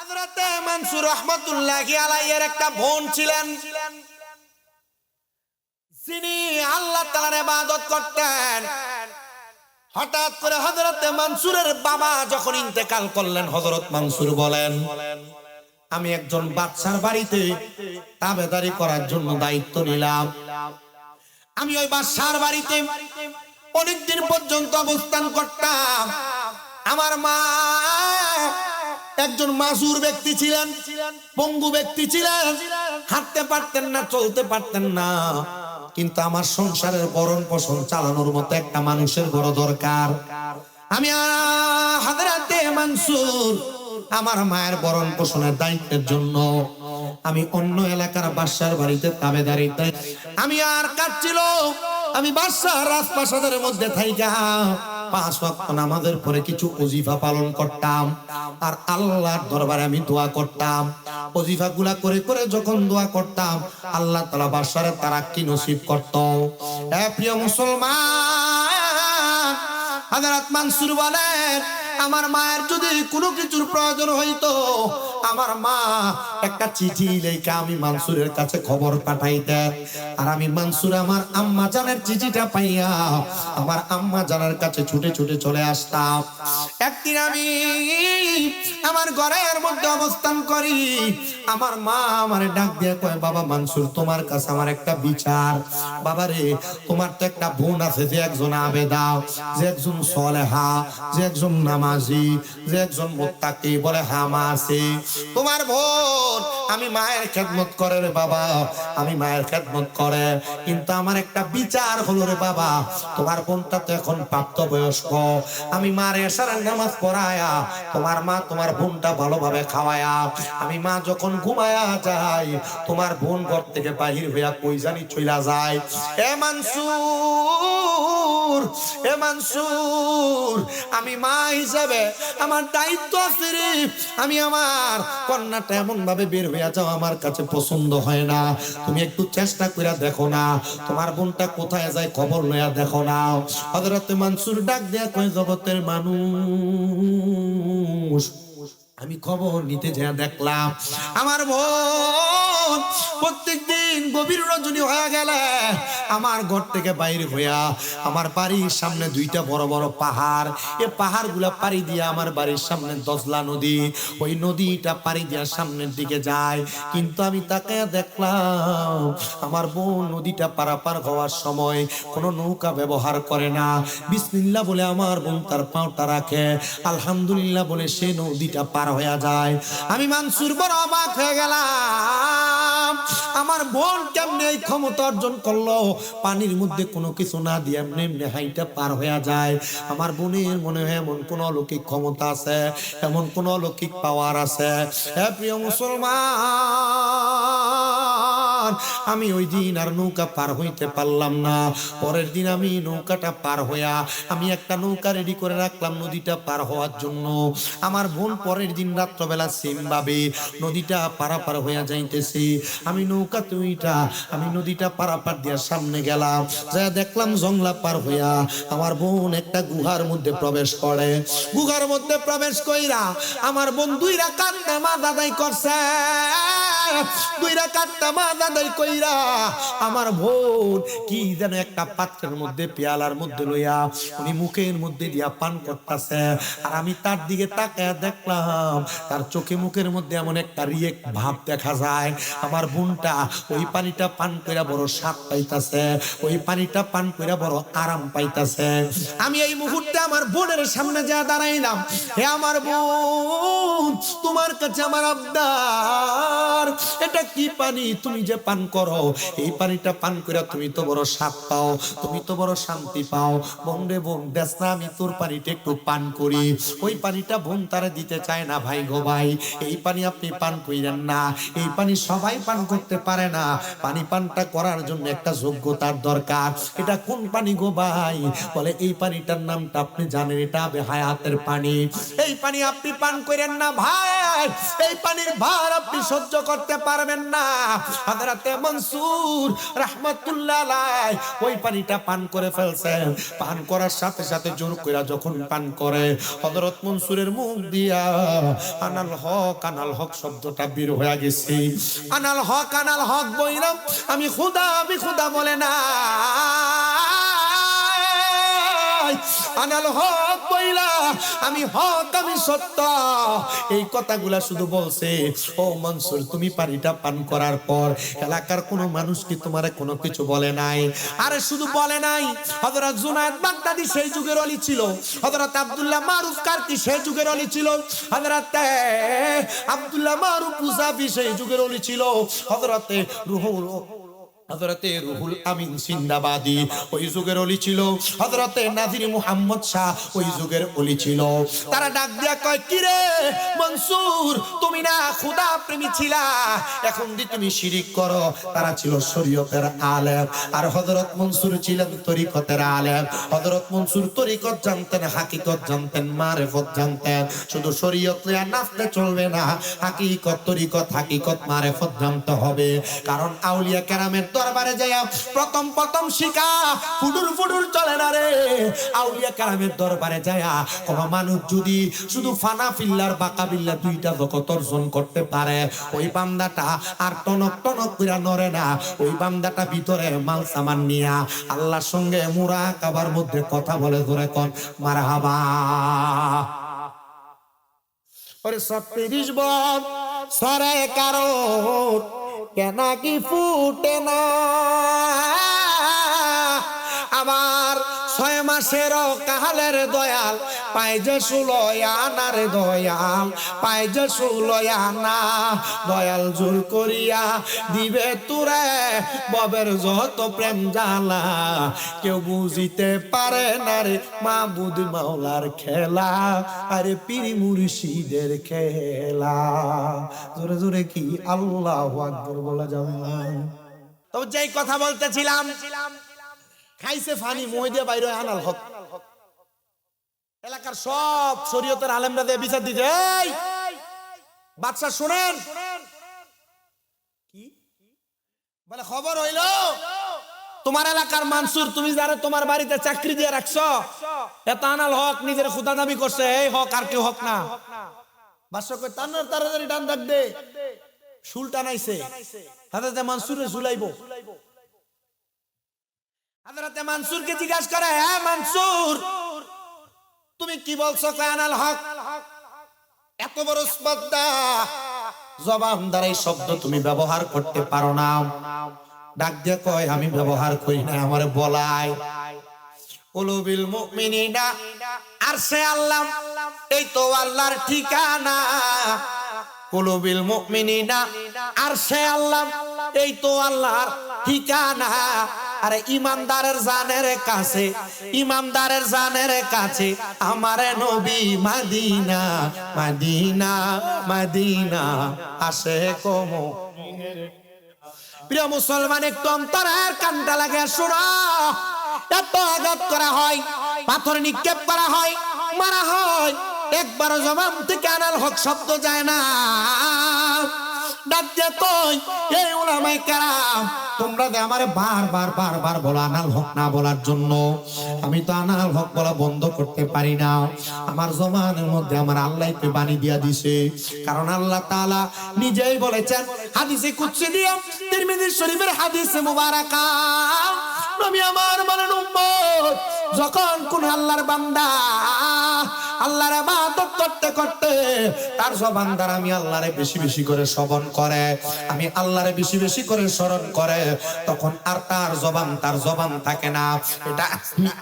হযরতে মানসুর রাহমাতুল্লাহি আলাইহির একটা বোন ছিলেন, যিনি আল্লাহ তাআলার ইবাদত করতেন। হঠাৎ করে হযরতে মানসুরের বাবা যখন ইন্তেকাল করলেন, হযরত মানসুর বলেন, আমি একজন বাদশার বাড়িতে তাবেদারি করার জন্য দায়িত্ব নিলাম। আমি ওই বাদশার বাড়িতে অনেকদিন পর্যন্ত অবস্থান করতাম। আমার মা একজন মাজুর ব্যক্তি ছিলেন, পঙ্গু ব্যক্তি ছিলেন, হাঁটতে পারতেন না, চলতে পারতেন না। কিন্তু আমার সংসারের ভরণ পোষণ চালানোর মতো একটা মানুষের বড় দরকার। আমি হযরতে মানসুর আমার মায়ের ভরণ পোষণের দায়িত্বের জন্য আমি অন্য এলাকার বাদশার বাড়িতে তাবেদারিতে আমি আর কাটছিল। আমি বাদশার রাজপ্রাসাদের মধ্যে থাইকা 5 ওয়াক্ত নামাজের পরে কিছু ওজিফা পালন করতাম আর আল্লাহর দরবারে আমি দোয়া করতাম। ওজিফা গুলা করে করে যখন দোয়া করতাম, আল্লাহ তাআলা বাদশারে তারাক্কি নসিব করত। এ প্রিয় মুসলমান, হযরত মানসুর বলেন, আমার মায়ের যদি কোনো কিছুর প্রয়োজন হইতো, আমার মা একটা চিঠি লেখা আমি মানসুরের কাছে খবর পাঠাইতেন। আর আমি মানসুর আমার আম্মা জানের চিঠিটা পাইয়া আমার আম্মা জানার কাছে ছুটে ছুটে চলে আসতাম। একদিন আমি আমার ঘরের মধ্যে অবস্থান করি, আমার মা আমারে ডাক দিয়ে কয়, বাবা মানসুর, তোমার কাছে আমার একটা বিচার। বাবা রে, তোমার তো একটা বোন আছে, যে একজন আবেদা, যে একজন সলেহা, যে একজন নামাজি, যে একজন মুত্তাকি। বলে, হ্যাঁ মা আছে। তোমার বোন আমি মায়ের খেদমত করে রে বাবা, আমি মায়ের খেদমত করে, কিন্তু আমার একটা বিচার হলো রে বাবা, তোমার বোনটা তো এখন প্রাপ্তবয়স্ক। আমি মার এশারের নামাজ পড়ায়া তোমার মা তোমার বোনটা ভালোভাবে খাওয়ায়া, আমি মা যখন ঘুমায়া যাই, তোমার বোন ঘর থেকে বাহির হইয়া কই জানি চইলা যায়। এ মানসুর, এ মানসুর, আমি মা হিসাবে আমার দায়িত্ব আছে রে। আমি আমার কন্যাটা এমন ভাবে বের হইয়া যাও আমার কাছে পছন্দ হয় না। তুমি একটু চেষ্টা করে দেখো না, তোমার বোনটা কোথায় যায় খবর লইয়া দেখো না। হযরতে মানসুর ডাক দেয়া কয়, জগতের মানুষ, আমি খবর নিতে যা দেখলাম আমার বোন প্রত্যেকদিন গভীর রজনী হয়ে গেলে আমার ঘর থেকে বাইরে হইয়া আমার বাড়ির সামনে 2টা বড় বড় পাহাড়, এই পাহাড়গুলা পাড়ি দিয়ে আমার বাড়ির সামনে দজলা নদী, ওই নদীটা পাড়ি দিয়ে সামনের দিকে যায়। কিন্তু আমি তাকে দেখলাম আমার বোন নদীটা পারাপার হওয়ার সময় কোনো নৌকা ব্যবহার করে না। বিসমিল্লাহ বলে আমার বোন তার পাওটা রাখে, আলহামদুলিল্লাহ বলে সে নদীটা পার হয়ে যায়। আমি মানসুর বড় অবাক হয়ে গেলাম, আমার বোন কেমনে এই ক্ষমতা অর্জন করলো, পানির মধ্যে কোনো কিছু না দিয়ে এমনি এমনি হাইটা পার হয়ে যায়। আমার বোনের মনে হয় এমন কোন অলৌকিক ক্ষমতা আছে, এমন কোন অলৌকিক পাওয়ার আছে। হে প্রিয় মুসলমান, আমি ওই দিন আর নৌকা পার হইতে পারলাম না। পরের দিন আমি নৌকাটা পার হইয়া আমি একটা নৌকা রেডি করে রাখলাম নদীটা পার হওয়ার জন্য। আমার বোন পরের দিন রাত্রবেলা সেম ভাবে নদীটা পারাপার হইয়া যাইতেছি। আমি নৌকা তুইটা আমি নদীটা পারাপার দিয়া সামনে গেলাম, যা দেখলাম জংলা পার হইয়া আমার বোন একটা গুহার মধ্যে প্রবেশ করে। গুহার মধ্যে প্রবেশ কইরা আমার বোন 2 রাকাত নামাজ আদায় করছে। 2 রাকাত নামাজ আদায় কইরা আমার বোন কি যেন একটা পাত্রের মধ্যে পেয়ালার মধ্যে লইয়া উনি মুখের মধ্যে দিয়া পান করতেছে। আর আমি তার দিকে তাকায় দেখলাম তার চোখে মুখের মধ্যে এমন একটা রিয়েক ভাব দেখা যায়। আমার বোনটা ওই পানিটা পান কইরা বড় স্বাদ পাইতাছে, ওই পানিটা পান কইরা বড় আরাম পাইতাছে। আমি এই মুহূর্তে আমার বোনের সামনে যা দাঁড়াইলাম, হে আমার বোন, তোমার কাছে আমার আবদার, এটা কি পানি তুমি যে পান করো, এই পানিটা পান কইরা তুমি তো বড় স্বাদ পাও, তুমি তো বড় শান্তি পাও। বোন রে বোন, দেখ না আমি তোর পানিটা একটু পান করি। ওই পানিটা বোন তারে দিতে চায় না। ভাই গো ভাই, এই পানি আপনি পান কইরেন না, এই পানি সবাই পান করতে পারে না। পানি পানটা করার জন্য একটা যোগ্যতার দরকার। এটা কোন পানি গো ভাই? বলে এই পানিটার নামটা আপনি জানেন, এটা আবে হায়াতের পানি। এই পানি আপনি পান কইরেন না ভাই, নাই, এই পানির ভার আপনি সহ্য করতে পারবেন না। হযরতে মনসুর রাহমাতুল্লাহ আলাইহি ওই পানিটা পান করে ফেলছেন। পান করার সাথে সাথে জোর কইরা যখন পান করে, হযরত মনসুরের মুখ দিয়া আনাল হক শব্দটা বের হয়ে গেছে। আনাল হক বইলাম, আমি খোদা বলে না, আনাল হক বইলা আমি হক, আমি সত্য, এই কথাগুলা শুধু বলছে। ও মনসুর, তুমি পানিটা পান করার পর এলাকার কোনো মানুষ কি তোমারে কোনো কিছু বলে নাই? আরে শুধু বলে নাই, হযরত জুনায়েদ বাগদাদি সেই যুগের ওলি ছিল, হযরত আব্দুল্লাহ মারুফ কারকি সেই যুগের ওলি ছিল, হযরত আব্দুল্লাহ মারুফ মুসাফি সেই যুগের ওলি ছিল, হযরতে রুহুল আমিন সিন্দাবাদী ওই যুগের ওলি ছিল, হযরতে নাজির মুহাম্মদ শাহ ওই যুগের ওলি ছিল। তারা ডাক দিয়া কয়, কি রে মনসুর, তুমি না খোদা প্রেমী ছিলা, এখন দি তুমি শিরিক করো। তারা ছিল শরীয়তের আলেম, আর হযরত মনসুর ছিলেন তরিকতের আলেম। হযরত মনসুর তরিকত জানতেন, হাকিকত জানতেন, মারেফত জানতেন। শুধু শরীয়ত লইয়া নাচতে চলবে না, হাকিকত, তরিকত, হাকিকত, মারেফত জানতে হবে। কারণ আউলিয়া কেরামের দরবারে যাইয়া প্রথম শিখা ফুডুর চলে না রে। আউলিয়া কেরামের দরবারে যাইয়া কোন মানুষ যদি শুধু ফানা ফিল্লার বাঁকা বিল্লা দুইটা জগৎ অর্জন করতে পারে, ওই বান্দাটা আর টনক কইরা নড়ে না। ওই বান্দাটা ভিতরে মাল সামান নিয়া আল্লাহর সঙ্গে মুরাকাবার মধ্যে কথা বলে, ধরে কোন মারহাবা। ওরে ৩৬ বছর সরে কারো কেন কি ফুটে না, আমার ৬ মাসের কাহালের দয়াল পাই যে ১৬ আনার দয়াল পাই যে ১৬ আনা। দয়াল জোর করিয়া দিবে তোরে ববের যত প্রেম জ্বালা, কেউ বুঝিতে পারে না রে মাবুদ মাওলার খেলা, আরে পীর মুর্শিদের খেলা। জোরে জোরে কি আল্লাহু আকবার বলা যাবে না? তো যেই কথা বলতেছিলাম, খাইছে ফানি মই দিয়ে বাইরে আনাল হক। এলাকার সব শরীয়তের আলেমরা দিয়ে বিচার দিতে, এই বাদশা শুনেন, কি বলে খবর হইল, তোমার এলাকার মানসুর, তুমি যারা তোমার বাড়িতে চাকরি দিয়ে রাখছো, এত আনাল হক নিজের খুদা দাবি করছে, এই হক আর কেউ হক না। বাদশা কই তানার তাড়াতাড়ি ডান ডাক দে, শুল টানাইছে, হযরতে মানসুরে ঝুলাইবো। হযরতে মানসুরকে জিজ্ঞাসা করে, হ্যাঁ মানসুর, তুমি কি বলছো? কয় আনাল হক। এত বড় স্পর্ধা, জবান দ্বারা এই শব্দ তুমি ব্যবহার করতে পারো না। ডাক দিয়ে কয়, আমি ব্যবহার করি না, আমারে বলাই। কুলুবিল মুমিনিনা আরশে আল্লাহ, এই তো আল্লাহর ঠিকানা। কুলুবিল মুমিনিনা আরশে আল্লাহ, এই তো আল্লাহর ঠিকানা। আরে ইমানদারের জানের কাছে, ইমানদারের জানের কাছে আমারে নবী মদিনা মদিনা মদিনা আসে কমো। প্রিয় মুসলমান, একটু অন্তরের কানটা লাগে শোনো। এত আঘাত করা হয়, পাথর নিক্ষেপ করা হয়, মারা হয়, একবারও জবান থেকে আনাল হক শব্দ যায় না। ডাক দিয়ে কই, এই উলামায়ে কেরাম, তোমরা যে আমারে বারবার বলা আনাল হক না বলার জন্য, আমি তো আনাল হক বলা বন্ধ করতে পারি না। আমার জবানের মধ্যে আমার আল্লাহকে বাণী দিয়া দিছে। কারণ আল্লাহ তাআলা নিজেই বলেছেন হাদিসে কুদসি দিয়া, তিরমিজি শরীফের হাদিসে মুবারাকা, নবী আমার বলেন, উম্মত যখন কোন আল্লাহর বান্দা আল্লাহর ইবাদত করতে করতে তার জবান দ্বারা আমি আল্লাহরে বেশি বেশি করে শ্রবণ করে, আমি আল্লাহরে বেশি বেশি করে স্মরণ করে, তখন আর তার জবান থাকে না, এটা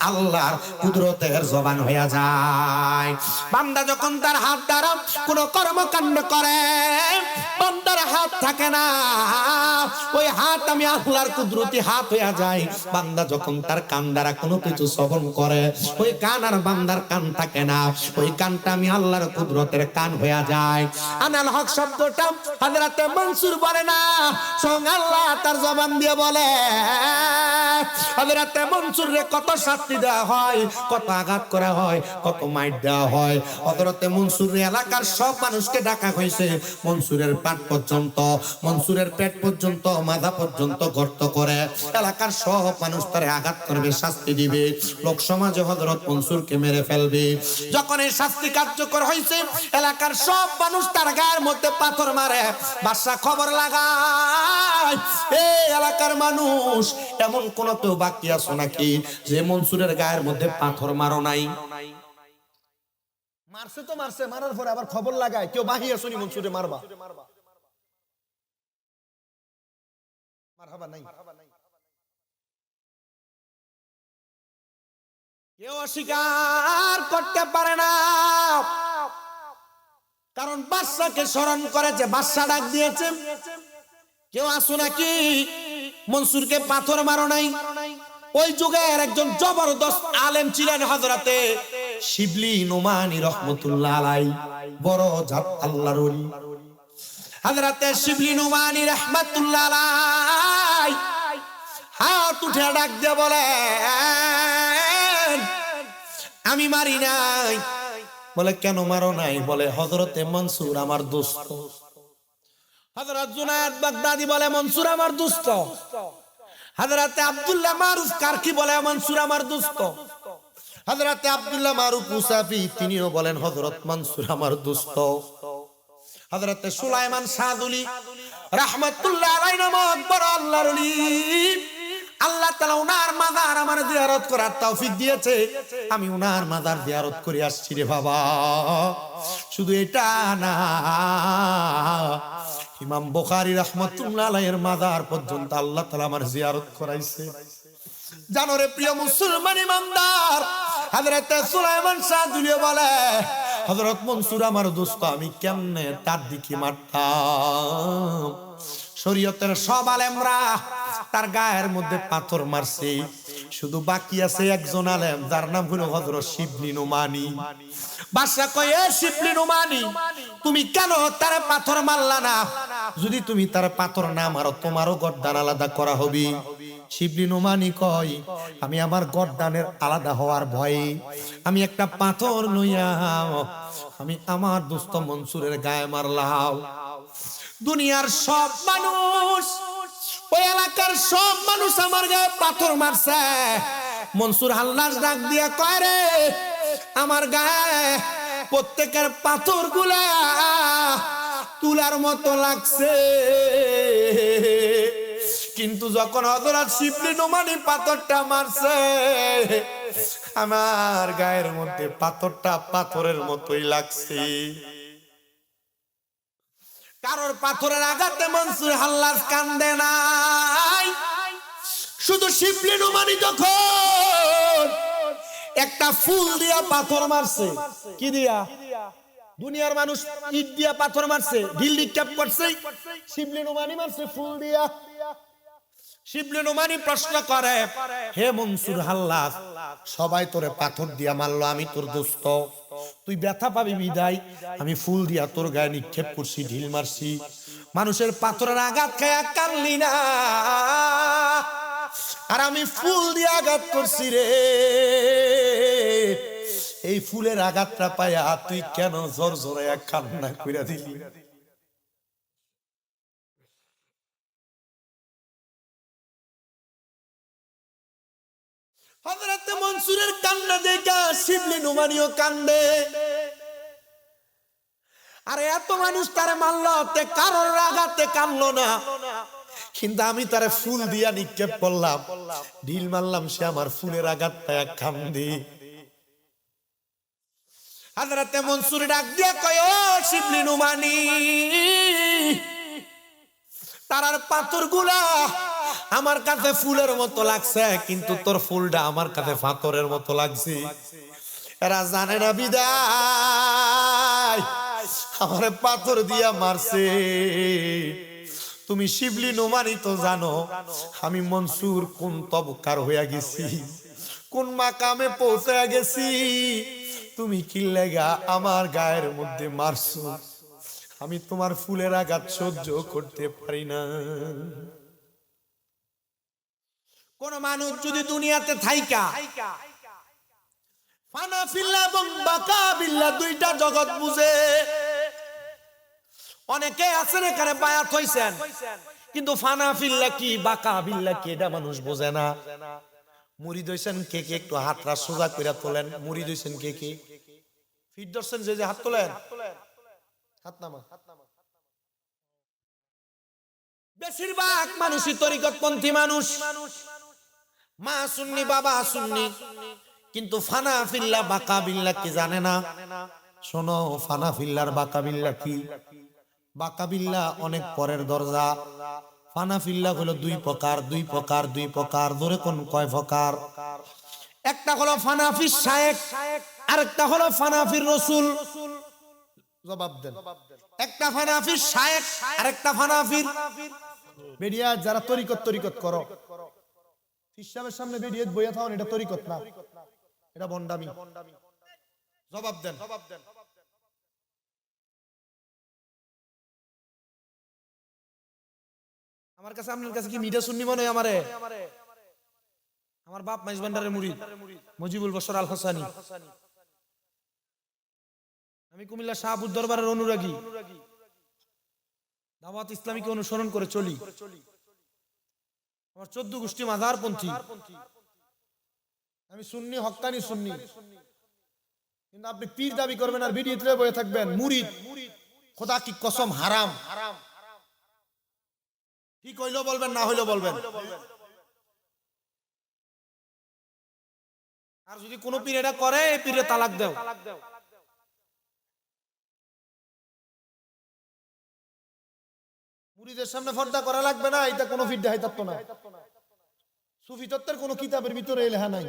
আল্লাহর কুদরতের জবান হয়ে যায়। বান্দা যখন তার হাত দ্বারা কোনো কর্মকাণ্ড করে, বান্দার হাত থাকে না, ওই হাত আমি আল্লাহর কুদরতি হাত হয়ে যায়। বান্দা যখন তার কান দ্বারা কোনো কিছু শ্রবণ করে, ওই কান আর বান্দার কান থাকে না, ওই কানটা আমি আল্লাহর কুদরতের কান হয়ে যায়। আনাল হক শব্দটা হযরতে মনসুর বলে না, স্বয়ং আল্লাহ তার জবান দিয়ে বলে। হযরতে মনসুরে কত শাস্তি দেওয়া হয়, কত আঘাত করা হয়, কত মাইর দেওয়া হয়। হযরতে মনসুরের এলাকার সব মানুষকে ডাকা হয়েছে, মনসুরের পাট পর্যন্ত, মনসুরের পেট পর্যন্ত, মাথা পর্যন্ত গর্ত করে এলাকার সব মানুষ তারে আঘাত করবে, শাস্তি দিবে। লোক সমাজে হযরত মনসুরকে মেরে ফেলবে। যখন এই শাস্তি কার্যকর হয়েছে, এলাকার সব মানুষ তার গায়ের মধ্যে পাথর মারে। বাদশা খবর লাগায়, এই এলাকার মানুষ এমন কোন কেউ বাকি আছো নাকি যে মনসুরের গায়ের মধ্যে পাথর মারো নাই? মারছে তো মারছে, মারার পরে আবার খবর লাগায় কেউ বাহি আসুনি মনসুরে মারবা। মারহাবা নাই, কেউ অস্বীকার করতে পারে না, কারণ বাদশাকে স্মরণ করে যে বাদশা ডাক দিয়েছে। কেউ আসো নাকি মনসুরকে পাথর মারো নাই? ওই যুগের একজন জবরদস্ত আলেম ছিলেন হযরতে শিবলি নোমানী রাহমাতুল্লাহ আলাইহি, বড় জাত আল্লাহর ওলি। হযরতে শিবলি নোমানী রাহমাতুল্লাহ আলাইহি হাত উঠে ডাক দিয়ে বলে, আমি মারি নাই। বলে কেন মারো নাই? বলে হযরতে মনসুর আমার দোস্ত। হযরত জুনায়েদ বাগদাদি বলে মনসুর আমার দোস্ত। হযরতে আব্দুল্লাহ মারুফ কারকি বলে মনসুর আমার দোস্ত। হযরতে আব্দুল্লাহ মারুফ মুসাফি তিনিও বলেন হযরত মনসুর আমার দোস্ত। হযরতে সুলাইমান সাদুলি রাহমাতুল্লাহ আলাইহি নামক বড় আল্লাহর ওলি, আল্লাহ তাআলা উনার মাজার আমার জিয়ারত করার তৌফিক দিয়েছে। আমি উনার মাজার জিয়ারত করে আসছি রে বাবা। শুধু এটা না, ইমাম বুখারী রাহমাতুল্লাহ আলাইহির মাজার পর্যন্ত আল্লাহ তাআলা আমার জিয়ারত করাইছে। জানো রে প্রিয় মুসলমান ইমানদার, হযরতে সুলাইমান সাদুলি বলে হযরত মনসুর আমার দোস্ত, আমি কেমনে তার দিকে মারতাম। শরীয়তের সব আলেমরা তার গায়ের মধ্যে পাথর মারছে, শুধু বাকি আছে একজন আলেম যার নাম হলো হযরত শিবলি নোমানী। বাদশা কয়, এ শিবলি নোমানী, তুমি কেন তার পাথর মারলা না? যদি তুমি তার পাথর না মারো তোমারও গর্দান আলাদা করা হবে। শিবলি নোমানী কয়, আমি আমার গর্দানের আলাদা হওয়ার ভয়ে আমি একটা পাথর লইয়া আমি আমার দোস্ত মনসুরের গায়ে মারলাম। দুনিয়ার সব মানুষ, ওই এলাকার সব মানুষ আমার গায়ে পাথর মারছে। মনসুর হাল্লাস ডাক দিয়া কয়, রে আমার গায়ে প্রত্যেকের পাথর গুলা তুলার মতো লাগছে, কিন্তু যখন হযরত শিবলি নোমানী পাথরটা মারছে আমার গায়ের মধ্যে পাথরটা পাথরের মতোই লাগছে। কারোর পাথরের আঘাতে মনসুর হাল্লাস কান্দে নাই, শুধু শিবলি নোমানী যখন একটা ফুল দিয়া পাথর মারছে। কি দিয়া? দুনিয়ার মানুষ ইট দিয়া পাথর মারছে, ঢিল নিক্ষেপ করছে, শিবলি নোমানী মারছে ফুল দিয়া। শিবলি নোমানী প্রশ্ন করে, হে মনসুর হাল্লাস, সবাই তোরে পাথর দিয়া মারলো, আমি তোর দোস্ত, তুই ব্যথা পাবি বিদায় আমি ফুল দিয়া তোর গায়ে নিক্ষেপ করছি, ঢিল মারছি, মানুষের পাথরের আঘাত খায়া কানলি না, আর আমি ফুল দিয়ে আঘাত করছি রে। এই ফুলের আঘাতটা পায়া তুই কেন জোর জোরে কান্না কইরা দিলি? হযরত মনসুরের কান্না দেখা শিবলি নোমানীও কান্দে। আরে এত মানুষ তারে মারলো, তে কারোর আঘাতে কানলো না, কিন্তু আমি তারে ফুল দিয়া নিক্ষেপ করলাম, ঢিল মারলাম, সে আমার ফুলের আঘাত পায়া কান্দে। হযরত মনসুর ডাক দিয়া কয়, ও শিবলি নোমানী, তারার পাথরগুলা আমার কাছে ফুলের মতো লাগছে, কিন্তু তোর ফুলটা আমার কাছে পাথরের মতো লাগছে। এরা জানে না বিদায় আমারে পাথর দিয়া মারছে। তুমি শিবলি নোমানী তো জানো আমি মনসুর কোন তবকার হইয়া গেছি, কোন মাকামে পৌঁছে গেছি। তুমি কি লেগা আমার গায়ের মধ্যে মারছো? আমি তোমার ফুলের আঘাত সহ্য করতে পারি না। কোন মানুষ যদি দুনিয়াতে থাইকা ফানা ফিল্লা এবং বাকা বিল্লা দুইটা জগৎ বুঝে, অনেকে আছেন এখানে বায়াত হইছেন, কিন্তু ফানা ফিল্লা কি বাকা বিল্লা কি এটা মানুষ বোঝে না। মুড়ি দইছেন কে কে? একটু হাতটা সোজা করে তোলেন। মুড়ি দইছেন কে কে? ফিট ধরছেন যে হাত তোলেন, হাত নামা। বেশিরভাগ মানুষই তরিকতপন্থী মানুষ, মা সুন্নি বাবা সুন্নি, কিন্তু ফানা ফিল্লা বাকা বিল্লা কি জানে না। শোনো, ফানা ফিল্লার বাকা বিল্লা কি? বাকা বিল্লা অনেক পরের দরজা। ফানা ফিল্লা হলো দুই প্রকার, দুই প্রকার, দুই প্রকার। ধরে কোন কয় প্রকার? একটা হলো ফানাফির শায়েখ, আরেকটা হলো ফানাফির রাসূল। জবাব দেন। একটা ফানাফির শায়েখ, আরেকটা ফানাফির। বেরিয়া যারা তরিকত করো, হিসাবের সামনে বেরিয়ে বইয়া থাকুন, এটা তরিকত না, এটা বন্ডামি। জবাব দেন। আমার কাছে, আপনার কাছে কি মিঠা সুন্নি মনে হয়? আমার বাপ মাইজ ভান্ডারের মুরিদ মুজিবুল বশর আল হাসানি। আমি কুমিল্লা শাহপুর দরবারের অনুরাগী, দাওয়াত ইসলামীকে অনুসরণ করে চলি। আমার 14 গোষ্ঠী মাজারপন্থী। আমি সুন্নি, হক্কানি সুন্নি, কিন্তু আপনি পীর দাবি করবেন আর ভিডিওতে বয়ে থাকবেন মুরিদ। খোদা কি কসম হারাম। ঠিক হইলো বলবেন, না হইলো বলবেন। আর যদি কোন পীর এটা করে, এই পীরে তালাক দাও। মুরিদের সামনে পর্দা করা লাগবে না, এটা কোনো ফির দেখাই তত্ত্ব না। সুফি তত্ত্বের কোনো কিতাবের ভিতরে এই লেখা নাই।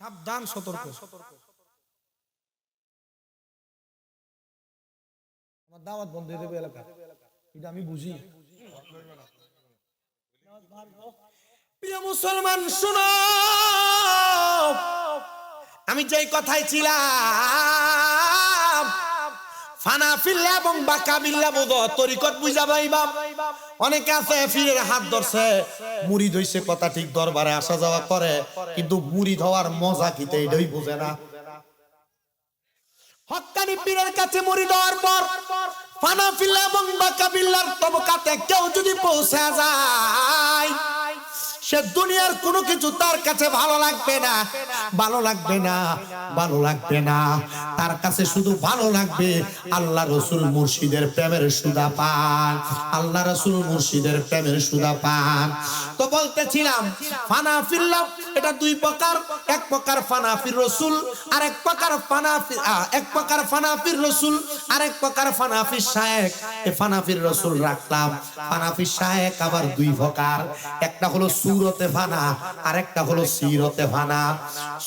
সাবধান, সতর্ক। আমার দাওয়াত বন্ধ হয়ে যাবে এলাকা, এটা আমি বুঝি। প্রিয় মুসলমান শুনো, আমি যেই কথাই ছিলাম, ফানা ফিল্লা এবং বাকা বিল্লা বোধ তরিকত বুঝা পাইবা। অনেকে আছে ফিরের হাত ধরছে, মুরিদ হইছে, কথা ঠিক, দরবারে আসা যাওয়া করে, কিন্তু মুরিদ হওয়ার মজা কিতে এটাই বুঝে না। হক্কানি পীরের কাছে মুরিদ হওয়ার পর ফানা ফিল্লা এবং বাকা বিল্লার তবকাতে কেউ যদি পৌঁছে যায়, সে দুনিয়ার কোনো কিছু তার কাছে ভালো লাগবে না, ভালো লাগবে না, ভালো লাগবে না। তার কাছে শুধু ভালো লাগবে আল্লাহ রসুল মুর্শিদের প্রেমের সুধা পান, আল্লাহ রসুল মুর্শিদের প্রেমের সুধা পান। তো বলতেছিলাম, ফানা ফিল্লা এটা দুই প্রকার। এক প্রকার ফানাফির রসুল, আর এক প্রকার ফানাফির রসুল, আরেক প্রকার ফানাফির শায়েখ। এই ফানাফির রসুল রাখলাম, ফানাফির শায়েখ আবার দুই প্রকার। একটা হলো সুরতে ফানা, আরেকটা হলো সিরতে ফানা।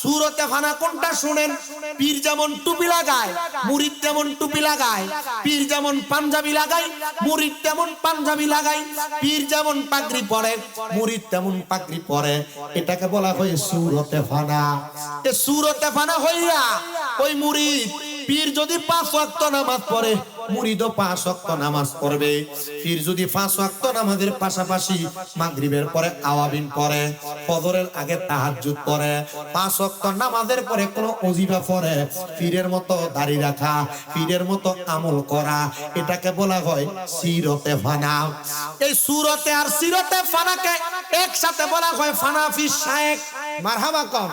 সুরতে ফানা কোনটা শুনেন? পীর যেমন টুপি লাগায়, মুরিদ তেমন টুপি লাগায়। পীর যেমন পাঞ্জাবি লাগায়, মুরিদ তেমন পাঞ্জাবি লাগায়। পীর যেমন পাগড়ি পরে, মুরিদ তেমন পাগড়ি পরে। এটাকে বলা হয় সুরতে ফানা। এ সুরতে ফানা হইয়া ওই মুরিদ, পীর যদি 5 ওয়াক্ত নামাজ পড়ে, মুরিদও 5 ওয়াক্ত নামাজ পড়বে। পীর যদি 5 ওয়াক্ত নামাজের পাশাপাশি মাগরিবের পরে আওয়াবিন পড়ে, ফজরের আগে তাহাজ্জুদ পড়ে, 5 ওয়াক্ত নামাজের পরে কোনো ওজিফা পড়ে, পীরের মতো দাড়ি রাখা, পীরের মতো আমল করা, এটাকে বলা হয় সিরতে ফানা। এই সুরতে আর সিরতে ফানাকে একসাথে বলা হয় ফানাফি শায়েখ। মারহাবা কম,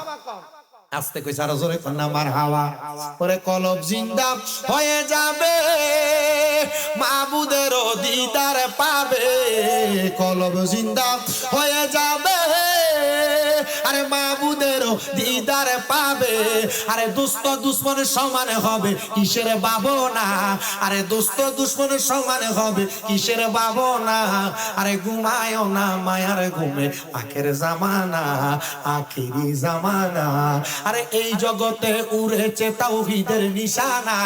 আস্তে কই সারা জোরে কন্যা মারহাবা। ওরে কলব জিন্দা হয়ে যাবে, মাবুদের দিদার পাবে। কলব জিন্দা হয়ে যাবে, আরে মাবুদের দিদার পাবে। আরে দোস্ত দুশ্মনের সমানে হবে, কিসের ভাবনা? আরে দোস্ত দুশ্মনের সমানে হবে, কিসের ভাবনা? আরে ঘুমায় না মায়ার ঘুমে, আখের জামানা, আখেরি জামানা। আরে এই জগতে উড়েছে তাওহীদের নিশানা,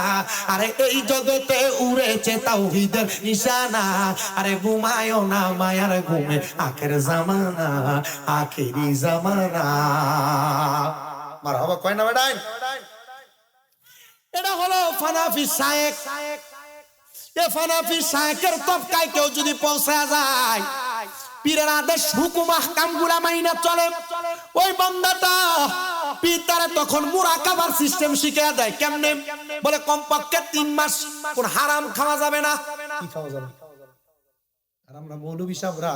আরে এই জগতে উড়েছে তাওহীদের নিশানা। আরে ঘুমায় না মায়ার ঘুমে, আখের জামানা, আখেরি জামানা। মারহাবা কয় না বেটাই। এটা হলো ফানাফি শায়েক। এ ফানাফি শায়েকের তবকায় কেউ যদি পৌঁছা যায়, পীরের আদেশ হুকুম আহকাম গুলা মাইনা চলে, ওই বান্দাটা পীর তারে তখন মুরাকাবার সিস্টেম শিখিয়ে দেয়। কেমনে? বলে কমপক্ষে 3 মাস কোন হারাম খাওয়া যাবে না। কি খাওয়া যাবে? আর আমরা মৌলভী সাহেবরা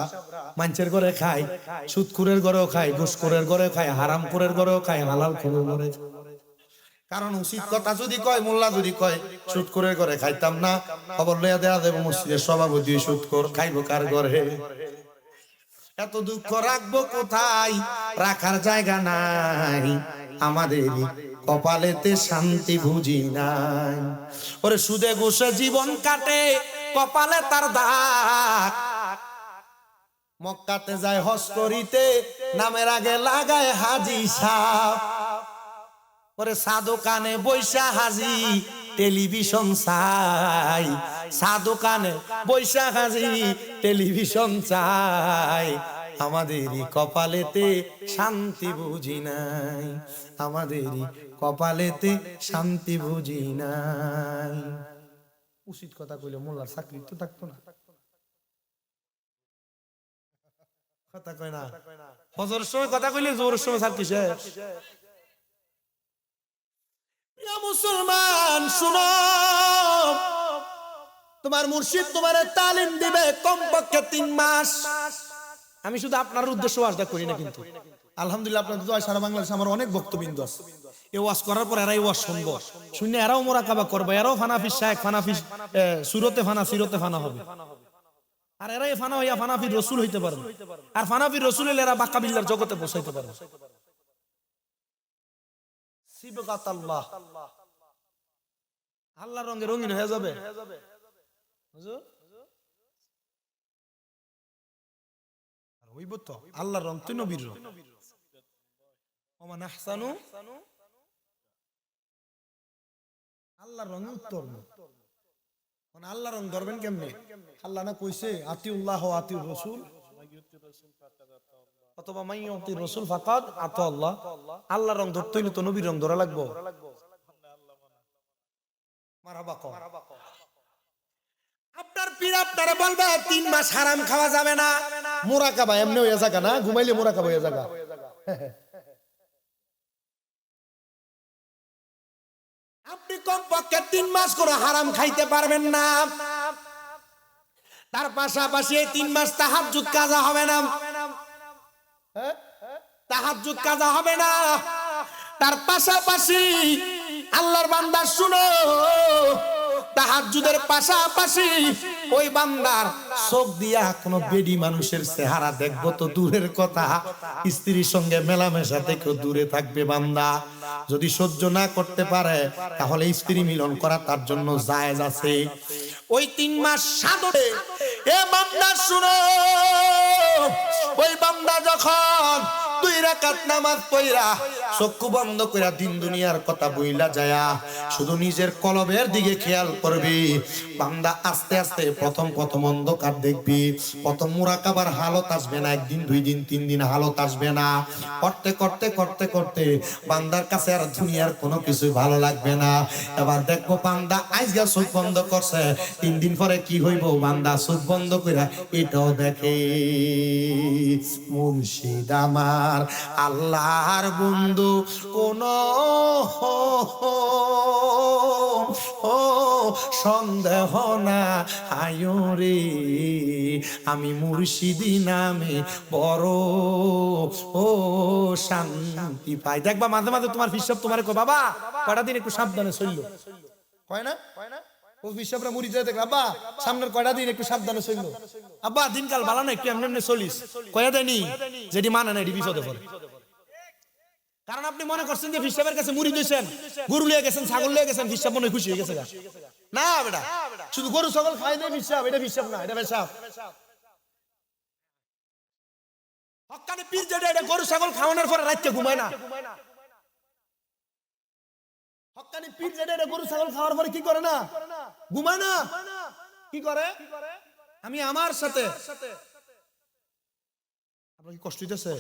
মানুষের ঘরে খাই, সুদখোরের ঘরেও খাই, ঘুষখোরের ঘরেও খাই, হারামখোরের ঘরেও খাই, হালাল খোরের ঘরে। কারণ উচিত কথা যদি কয়, মোল্লা যদি কয় সুদখোরের ঘরে খাইতাম না, খবর লইয়া দেয়া দেব মসজিদের সভাপতি সুদখোর, খাইবো কার ঘরে? এত দুঃখ রাখবো কোথায়? রাখার জায়গা নাই, আমাদের কপালেতে শান্তি বুঝি নাই। ওরে সুদে ঘুষে জীবন কাটে, কপালে তার দাগ। মক্কাতে যায় হজ করিতে, নামের আগে লাগায় হাজি সাহেব। ওরে সাধু কানে বৈশা হাজি টেলিভিশন চাই, সাধু কানে বৈশা হাজি টেলিভিশন চাই। আমাদেরই কপালেতে শান্তি বুঝি নাই, আমাদেরই কপালেতে শান্তি বুঝি নাই। উচিত কথা কইলে মোল্লার চাকরি তো থাকতো না। কথা কয় না, ফজরের সময় কথা কইলে জোরের সময় স্যার কিসে? মুসলমান শুনো, তোমার মুর্শিদ তোমার তালিম দিবে কমপক্ষে 3 মাস। আমি শুধু আপনার উদ্দেশ্য ওয়াজটা করি না, কিন্তু আলহামদুলিল্লাহ আপনাদের দোয়ায় সারা বাংলাদেশে আমার অনেক ভক্তবৃন্দ আছে। এই ওয়াজ করার পর এরাই ওয়াজ শুনবো, শুনে এরাও মোরাকাবা করবে, এরাও ফানাফি শায়েখ, ফানাফি সুরতে ফানা, সিরতে ফানা হবে। আর এরাই ফানা হইয়া ফানাফির রসুল হইতে পারবে। আর ফানাফির রসুল হইলে এরা বাক্কা বিল্লার জগতে পৌঁছাইতে পারবে। সিবগাতাল্লাহ, আল্লাহর রঙে রঙিন হয়ে যাবে। হইব তো আল্লাহর রং তো নবীর রং। ওমান আহসানু, আল্লাহর রং উত্তর। মানে আল্লাহর রং ধরবেন কেমনে? আল্লাহ না কইছে আতিউল্লাহ ওয়া আতিউর রাসূল, অথবা মাইয়ুতির রাসূল ফাকাদ আতা আল্লাহ। আল্লাহর রং ধরতে হইলে তো নবীর রং ধরা লাগবে। মারহাবা কও। আপনার পীর আপনারে বলবে 3 মাস হারাম খাওয়া যাবে না। মুরাকাবা এমনি হয়ে যাগা না, ঘুমাইলে মুরাকাবা হয়ে যাগা। আপনি কমপক্ষে 3 মাস করে হারাম খাইতে পারবেন না। তার পাশাপাশি এই 3 মাস তাহাজ্জুদ কাজা হবে না। তাহাজ্জুদ কাজা হবে না। তার পাশাপাশি আল্লাহর বান্দা শুনো, তাহাজ্জুদের পাশাপাশি ওই বান্দার চোখ দিয়া কোন বেডি মানুষের চেহারা দেখবো তো দূরের কথা, স্ত্রীর সঙ্গে মেলামেশা থেকেও দূরে থাকবে বান্দা। যদি সহ্য না করতে পারে তাহলে স্ত্রী মিলন করা তার জন্য জায়েজ আছে। ওই 3 মাস সাধনে এ বান্দা শুনো, ওই বান্দা যখন 2 রাকাত নামাজ পড়া চক্ষু বন্ধ কইরা দিন দুনিয়ার কথা বইলা যায়া শুধু নিজের কলবের দিকে খেয়াল করবি, বান্দা আস্তে আস্তে প্রথম অন্ধকার দেখবি। প্রথম মুরাকাবার হালত আসবে না, 1 দিন 2 দিন 3 দিন হালত আসবে না। করতে করতে করতে করতে বান্দার কাছে আর দুনিয়ার কোনো কিছু ভালো লাগবে না। এবার দেখবো বান্দা আইজগা চোখ বন্ধ করছে, 3 দিন পরে কি হইব? বান্দা চোখ বন্ধ কইরা এটাও দেখে মুর্শিদ আমার আল্লাহর বন্ধু কোন সন্দেহ না আয়রে, আমি মুর্শিদি নামে বড় শান্তি পাই। দেখবা মাঝে মাঝে তোমার হিসাব তোমার কো বাবা কয়টা দিন একটু সাবধানে চললো, কয় না? ও হিসাবরা মুড়ি যায় দেখলা আব্বা সামনের কয়টা দিন একটু সাবধানে চললো, আব্বা দিনকাল ভালো না একটু এমনি এমনি চলিস, কয়া দেয়নি যেটি মানে না এটি বিপদে পড়ে। কারণ আপনি মনে করছেন যে হিসাবের কাছে মুড়ি দিয়েছেন, গরু লিয়ে গেছেন, ছাগল লিয়ে গেছেন, হিসাব মনে খুশি হয়ে গেছে না বেটা। শুধু গরু ছাগল খাই দেয় হিসাব, এটা হিসাব না, এটা পেশাব। হক্কানি পীর যেটা, এটা গরু ছাগল খাওয়ানোর পরে রাতে ঘুমায় না। হক্কানি পীর যেটা, এটা গরু ছাগল খাওয়ার পরে কি করে না? ঘুমায় না। কি করে? আমি আমার সাথে আপনার কি কষ্ট হইতেছে?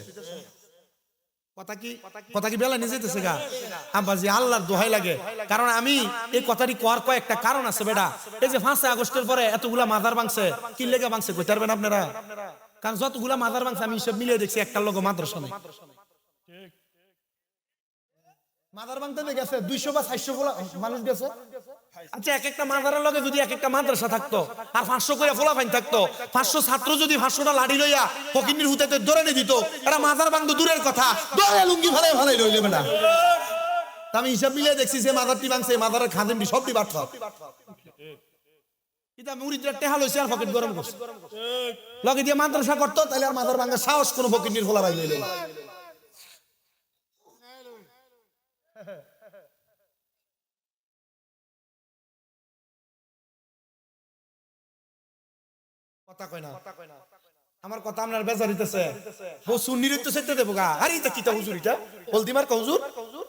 কথা কি বেলা নিয়ে যেতেছে গা আব্বাজি আল্লাহর দোহাই লাগে, কারণ আমি এই কথাটি কোয়ার কয়েকটা কারণ আছে বেটা। এই যে 5 আগস্টের পরে এতগুলা মাজার ভাঙছে, কি লেগে ভাঙছে কইতে পারবেন আপনারা? কারণ যতগুলা মাজার ভাঙছে আমি সব মিলিয়ে দেখছি একটা লোক মাদ্রাসা নেই। মাদার ভাঙতে গেছে 200 বা 400 মানুষ গেছে। আচ্ছা, এক একটা মাজারের লগে যদি এক একটা মাদ্রাসা থাকতো আর 500 করে ফোলা ফাইন থাকতো, 500 ছাত্র যদি 500টা লাঠি লইয়া ফকিন্নির হুতাতে ধরে নিয়ে দিত, এরা মাজার ভাঙতো দূরের কথা, দরে লুঙ্গি ভালাই ভালাই লইলে বেটা। আমি হিসাব মিলিয়ে দেখছি যে মাজারটি ভাঙছে, মাজারের খাদেমটি সবটি বাট এটা মুরিদরা টেহা লইছে আর পকেট গরম করছে। লগে দিয়ে মাদ্রাসা করতো তাহলে আর মাজার ভাঙার সাহস কোনো ফকিন্নির ফোলা ভাই লইলে। কথা কয় না, আমার কথা আপনার বেজার হইতেছে। ও সুন্নির তো সেটা দেবো গা। আরে এটা কিতা হুজুর, এটা বলতি মার হুজুর।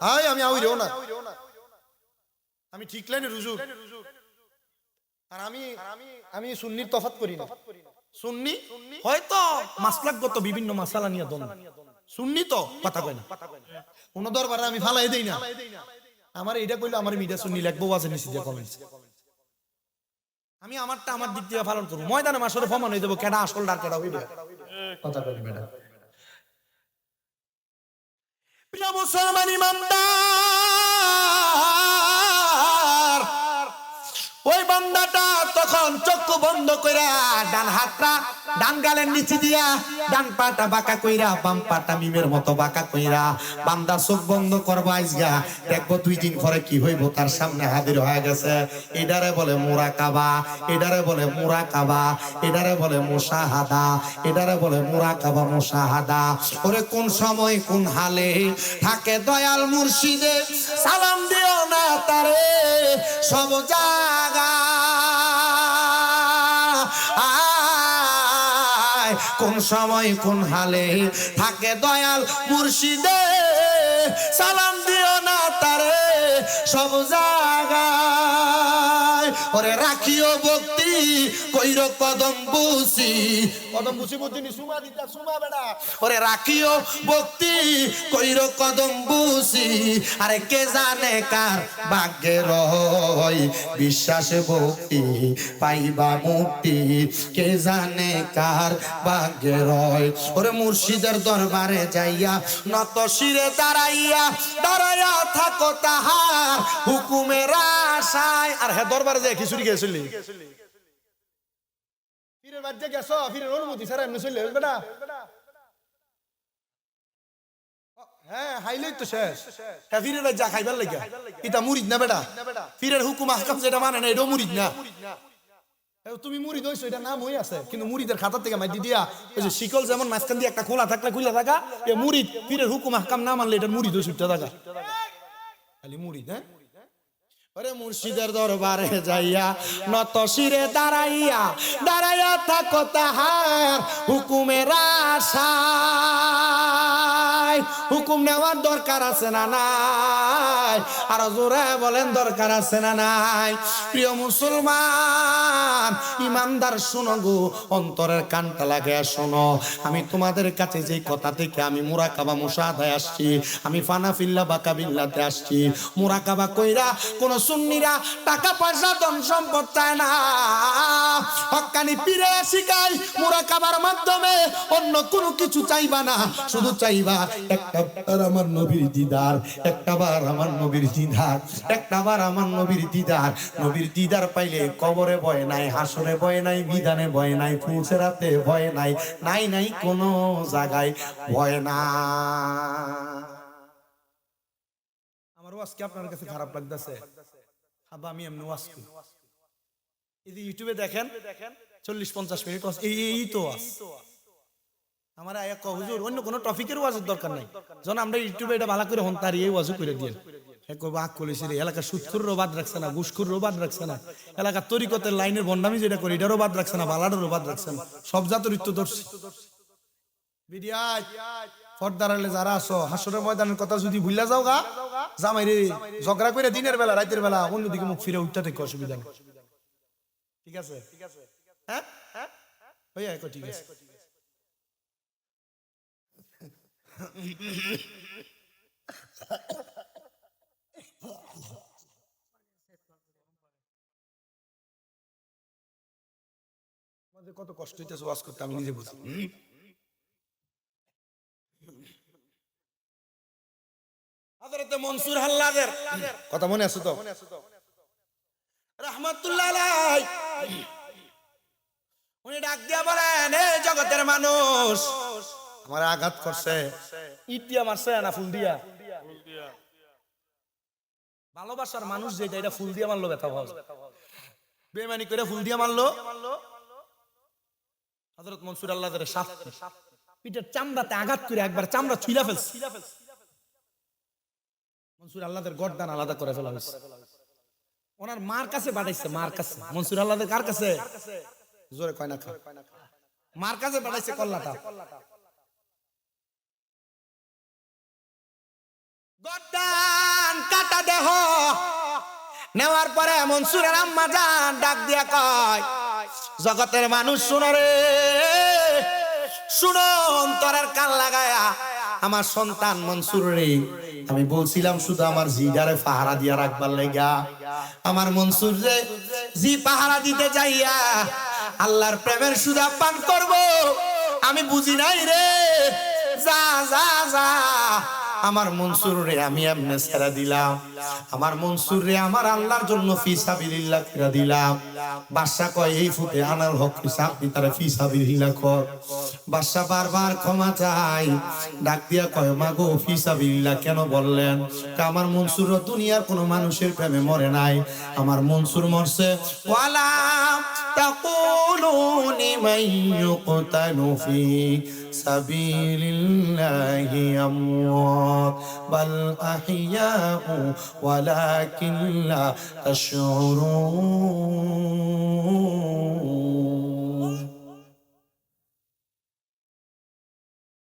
হাই আমি আউইরেও না, আমি ঠিক লাইনের হুজুর। আর আমি সুন্নির তফাত করি না। সুন্নি হয়তো মাসলাকগত বিভিন্ন মাসালা নিয়ে দ্বন্দ্ব, সুন্নি তো কথা কয় না। কোন দরবারে আমি ফালাই দেই না। আমার এটা কইলো আমার মিডিয়া সুন্নি লাগবো, ওয়াজে নিচে দিয়ে কমেন্টস। আমি আমারটা আমার দিক দিয়ে পালন করব, ময়দানে মাসরে প্রমাণ হয়ে যাবো কেডা আসল ডার কেডা হইবে। কথা কই বেটা। প্রিয় মুসলমান ইমানদার, ওই বান্দাটা তখন চক্ষু বন্ধ কইরা ডান হাতটা ডান গালের নিচে দিয়া ডান পাটা বাঁকা কইরা বাম পাটা মিমের মতো বাঁকা কইরা বান্দা চোখ বন্ধ করবা আইজগা, দেখবো 2 দিন পরে কি হইব তার সামনে হাজির হয়ে গেছে। এডারে বলে মুরাকাবা, এডারে বলে মুরাকাবা, এডারে বলে মুশাহাদা, এডারে বলে মুরাকাবা মুশাহাদা। ওরে কোন সময় কোন হালে থাকে দয়াল মুর্শিদে, সালাম দিও না তারে সব জায়গা। কোন সময় কোন হালে থাকে দয়াল মুর্শিদে, সালাম দিও না তারে সব জায়গায়। ওরে রাখিও ভক্তি কইর কদম বুসি, কদম বুসি বুঝিনি সুমা দিতা সুমা বেটা। ওরে রাখিও ভক্তি কইর কদম বুসি, আরে কে জানে কার ভাগ্যে রয় বিশ্বাসে ভক্তি পাইবা মুক্তি, কে জানে কার ভাগ্যে রয়। ওরে মুর্শিদের দরবারে যাইয়া নত শিরে দাঁড়াইয়া দাঁড়াইয়া থাকো তাহার হুকুমের আশায়। আর হ্যাঁ দরবারে যাই খিচুড়ি গেছিলি, পীরের বাড়িতে গেছো, পীরের অনুমতি ছাড়া এমনি চলে বেটা। হ্যাঁ হাইলেই তো শেষ। হ্যাঁ ফিরের যা খাইবার লাগে এটা মুরিদ না বেটা। ফিরের হুকুম আহকাম যেটা মানে না এটাও মুরিদ না। তুমি মুরিদ হইছো এটা নাম হই আছে, কিন্তু মুরিদের খাতা থেকে মাইদি দিয়া ওই যে শিকল যেমন মাঝখান দিয়ে একটা খোলা থাকলে খুলে থাকা, এ মুরিদ। পীরের হুকুম আহকাম না মানলে এটা মুরিদ হইছে থাকা, খালি মুরিদ। হ্যাঁ ওরে মুর্শিদের দরবারে যাইয়া নত শিরে দাঁড়াইয়া দাঁড়াইয়া থাকো তাহার হুকুমের আশায়। হুকুম নেওয়ার দরকার আছে না নাই? আর জোরে বলেন দরকার আছে না নাই? প্রিয় মুসলমান ইমানদার শোনো গো, অন্তরের কানটা লাগায়া শোনো। আমি তোমাদের কাছে যে কথা থেকে আমি মুরাকাবা মুশাহাদায় আসছি, আমি ফানাফিল্লা বাকাবিল্লাতে আসছি। মুরাকাবা কইরা কোন সুন্নিরা টাকা পয়সা ধন সম্পদ চায় না, হক্কানি পীরে শিখাই মুরাকাবার মাধ্যমে অন্য কোনো কিছু চাইবা না, শুধু চাইবা একটাবার আমার নবীর দিদার, একটাবার আমার নবীর দিদার, একটাবার আমার নবীর দিদার। নবীর দিদার পাইলে কবরে ভয় নাই, হাসরে ভয় নাই, বিধানে ভয় নাই, ফুলসেরাতে ভয় নাই, নাই নাই কোনো জায়গায় ভয় না। আমার ওয়াজ কি আপনার কাছে খারাপ লাগতেছে? আবা আমি এমনি ওয়াজ করি, এই যে ইউটিউবে দেখেন 40-50 মিনিট এই তো ওয়াজ। আমার আয়া কও হুজুর অন্য কোনো টপিকের ওয়াজের দরকার নাই, যখন আমরা ইউটিউবে এটা ভালো করে হন তার এই ওয়াজও করে দিয়েন। বাক করেছিল এলাকা সুৎখুরও বাদ রাখছে না, ঘুষখুরও বাদ রাখছে না, এলাকা তরিকতের লাইনের বন্ডামি যেটা করে এটারও বাদ রাখছে না, বালাডারও বাদ রাখছে না, সব জাতের ইত্য ধরছে। পর্দারালে যারা আছো হাসরের ময়দানের কথা যদি ভুলে যাও গা, জামাই রে ঝগড়া করে দিনের বেলা রাতের বেলা অন্যদিকে মুখ ফিরে উঠতে থেকে অসুবিধা নেই। ঠিক আছে? হ্যাঁ ভাইয়া ঠিক আছে। আমাদের কত কষ্ট হইতেছে ওয়াজ করতে আমি নিজে বুঝি। হযরত মনসুর হাল্লাদের কথা মনে আছে তো? রাহমাতুল্লাহ আলাইহি উনি ডাক দিয়া বলেন, এই জগতের মানুষ আমার আঘাত করছে, ইট দিয়া মারছে না ফুল দিয়া? ভালোবাসার মানুষ যেটা, এটা ফুল দিয়া মারলো ব্যথা পাওয়া যায়, বেঈমানি করে ফুল দিয়া মারলো। হযরত মনসুর আল্লাহদের পিঠের চামড়াতে আঘাত করে একবার চামড়া ছুঁইলা ফেলছে। মনসুর আল্লাহদের গর্দান আলাদা করে ফেলা হয়েছে। ওনার মার কাছে পাঠাইছে, মার কাছে। মনসুর আল্লাহদের কার কাছে? জোরে কয় না খা, মার কাছে পাঠাইছে কল্লাটা। গর্দান কাটা দেহ নেওয়ার পরে মনসুরের আম্মা জান ডাক দিয়া কয়, জগতের মানুষ শুনো রে, শুনো, অন্তরের কান লাগায়া আমার সন্তান মনসুর রে, আমি বলছিলাম শুধু আমার জিগারে পাহারা দিয়া রাখবার লাগা, আমার মনসুর রে জি পাহারা দিতে যাইয়া আল্লাহর প্রেমের সুধা পান করব, আমি বুঝি নাই রে, যা যা যা, আমার মনসুর রে আমি এমনে ছেড়ে দিলাম, আমার মনসুর রে আমার আল্লাহর জন্য ফি সাবিলিল্লাহ করে দিলাম। বাদশা কয়, এই ফুটে আনার হক আপনি তারা ফি সাবিলিল্লাহ কর। বাদশা বারবার ক্ষমা চাই, ডাক দিয়া কয়, মা গো ফি সাবিলিল্লাহ কেন বললেন? আমার মনসুর দুনিয়ার কোনো মানুষের প্রেমে মরে নাই, আমার মনসুর মরছে। ওয়ালা তাকুলু লিমান ইউকতালু ফি সাবিলিল্লাহি আমওয়াত বাল আহইয়াউ ওয়ালাকিন লা তাশউরুন।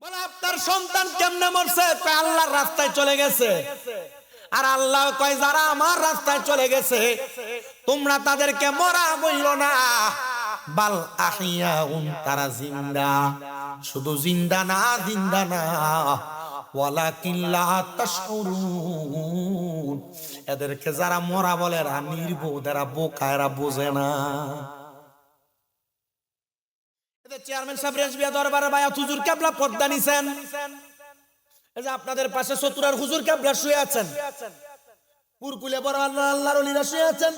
বলে আপনার সন্তান কেমনে মরছে? কয় আল্লাহর রাস্তায় চলে গেছে। আর আল্লাহ কয়, যারা আমার রাস্তায় চলে গেছে তোমরা তাদেরকে মরা বইল না, বাল আহইয়াউন, তারা জিন্দা। শুধু জিন্দা না, জিন্দা না, ওয়ালাকিন লা তাশউরুন, এদেরকে যারা মরা বলে এরা নির্বোধ, এরা বোকা, এরা বোঝে না। এদের চেয়ারম্যান সাহেব রেজবিয়া দরবারে বায়াত হুজুর কেবলা পর্দা নিছেন, এই যে আপনাদের পাশে চতুরার হুজুর কেবলা শুয়ে আছেন, পুরকুলে বড় আল্লাহর ওলিরা শুয়ে আছেন।